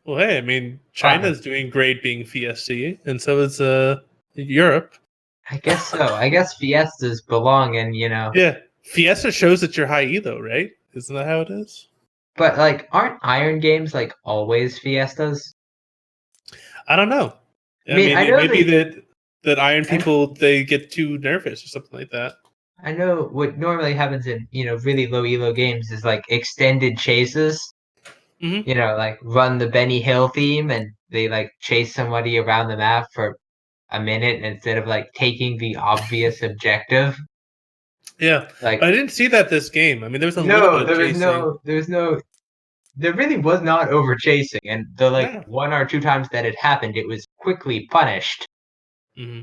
Well, hey, I mean, China's doing great being FSC, and so is Europe. I guess so. I guess Fiestas belong in, Yeah, Fiesta shows that you're high elo, right? Isn't that how it is? but like, aren't Iron games like always Fiestas? I don't know. I mean, I know maybe they- that Iron I- people they get too nervous or something like that. I know what normally happens in, really low elo games is like extended chases. Mhm. Like run the Benny Hill theme and they like chase somebody around the map for a minute instead of like taking the obvious objective. Yeah, Like, I didn't see that this game. I mean, there was a little bit no, of there was chasing. there really was not over chasing, and the like No. 1 or 2 times that it happened, it was quickly punished. Hmm.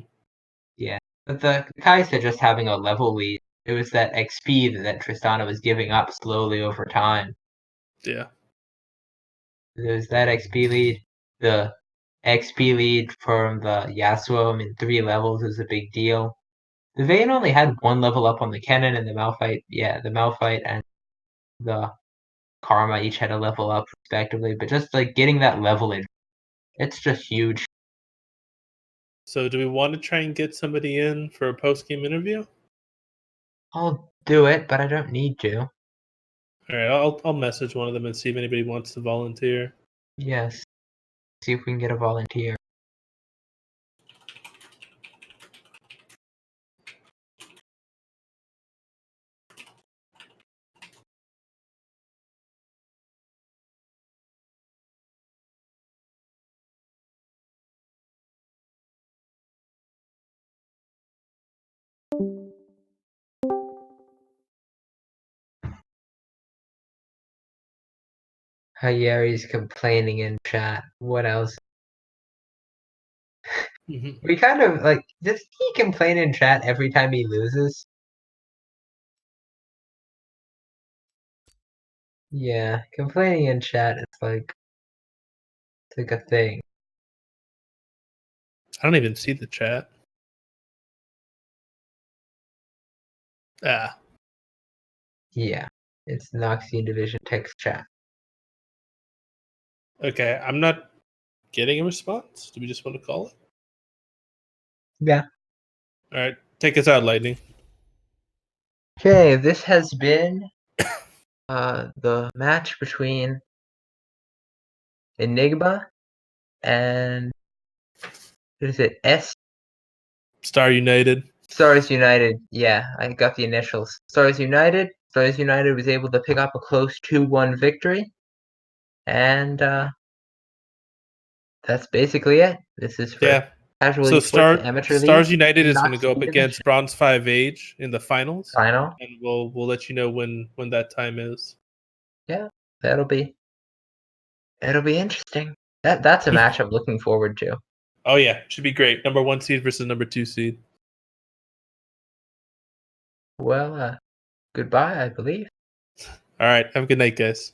Yeah, but the Kai'Sa just having a level lead, it was that XP that Tristana was giving up slowly over time. Yeah. There's that XP lead. The XP lead from the Yasuo, I mean, 3 levels is a big deal. The Vayne only had 1 level up on the Kennen and the Malphite. Yeah, the Malphite and the Karma each had a level up respectively, but just like getting that level in, it's just huge. So, do we want to try and get somebody in for a post game interview? I'll do it, but I don't need to. All right, I'll message one of them and see if anybody wants to volunteer. Yes. See if we can get a volunteer. Hayeri's complaining in chat. What else? Hmm. We kind of like, does he complain in chat every time he loses? Yeah, complaining in chat is like, it's like a thing. I don't even see the chat. Ah, Yeah, it's Noxian Division text chat. okay. I'm not getting a response. Do we just want to call it? Yeah. All right, take us out, Lightning. Okay, this has been the match between Enigma and what is it? Star United. Stars United. Yeah, I got the initials. Stars United. Stars United was able to pick up a close 2-1 victory. And that's basically it. This is for Yeah. Casual So Esports Amateur League. Stars United is going to go up Noxian against Division Bronze 5 Age in the finals, final. and we'll let you know when that time is. Yeah, that'll be interesting. That's a match I'm looking forward to. Oh yeah, should be great. Number 1 seed versus number 2 seed. Well, goodbye, I believe. All right, have a good night, guys.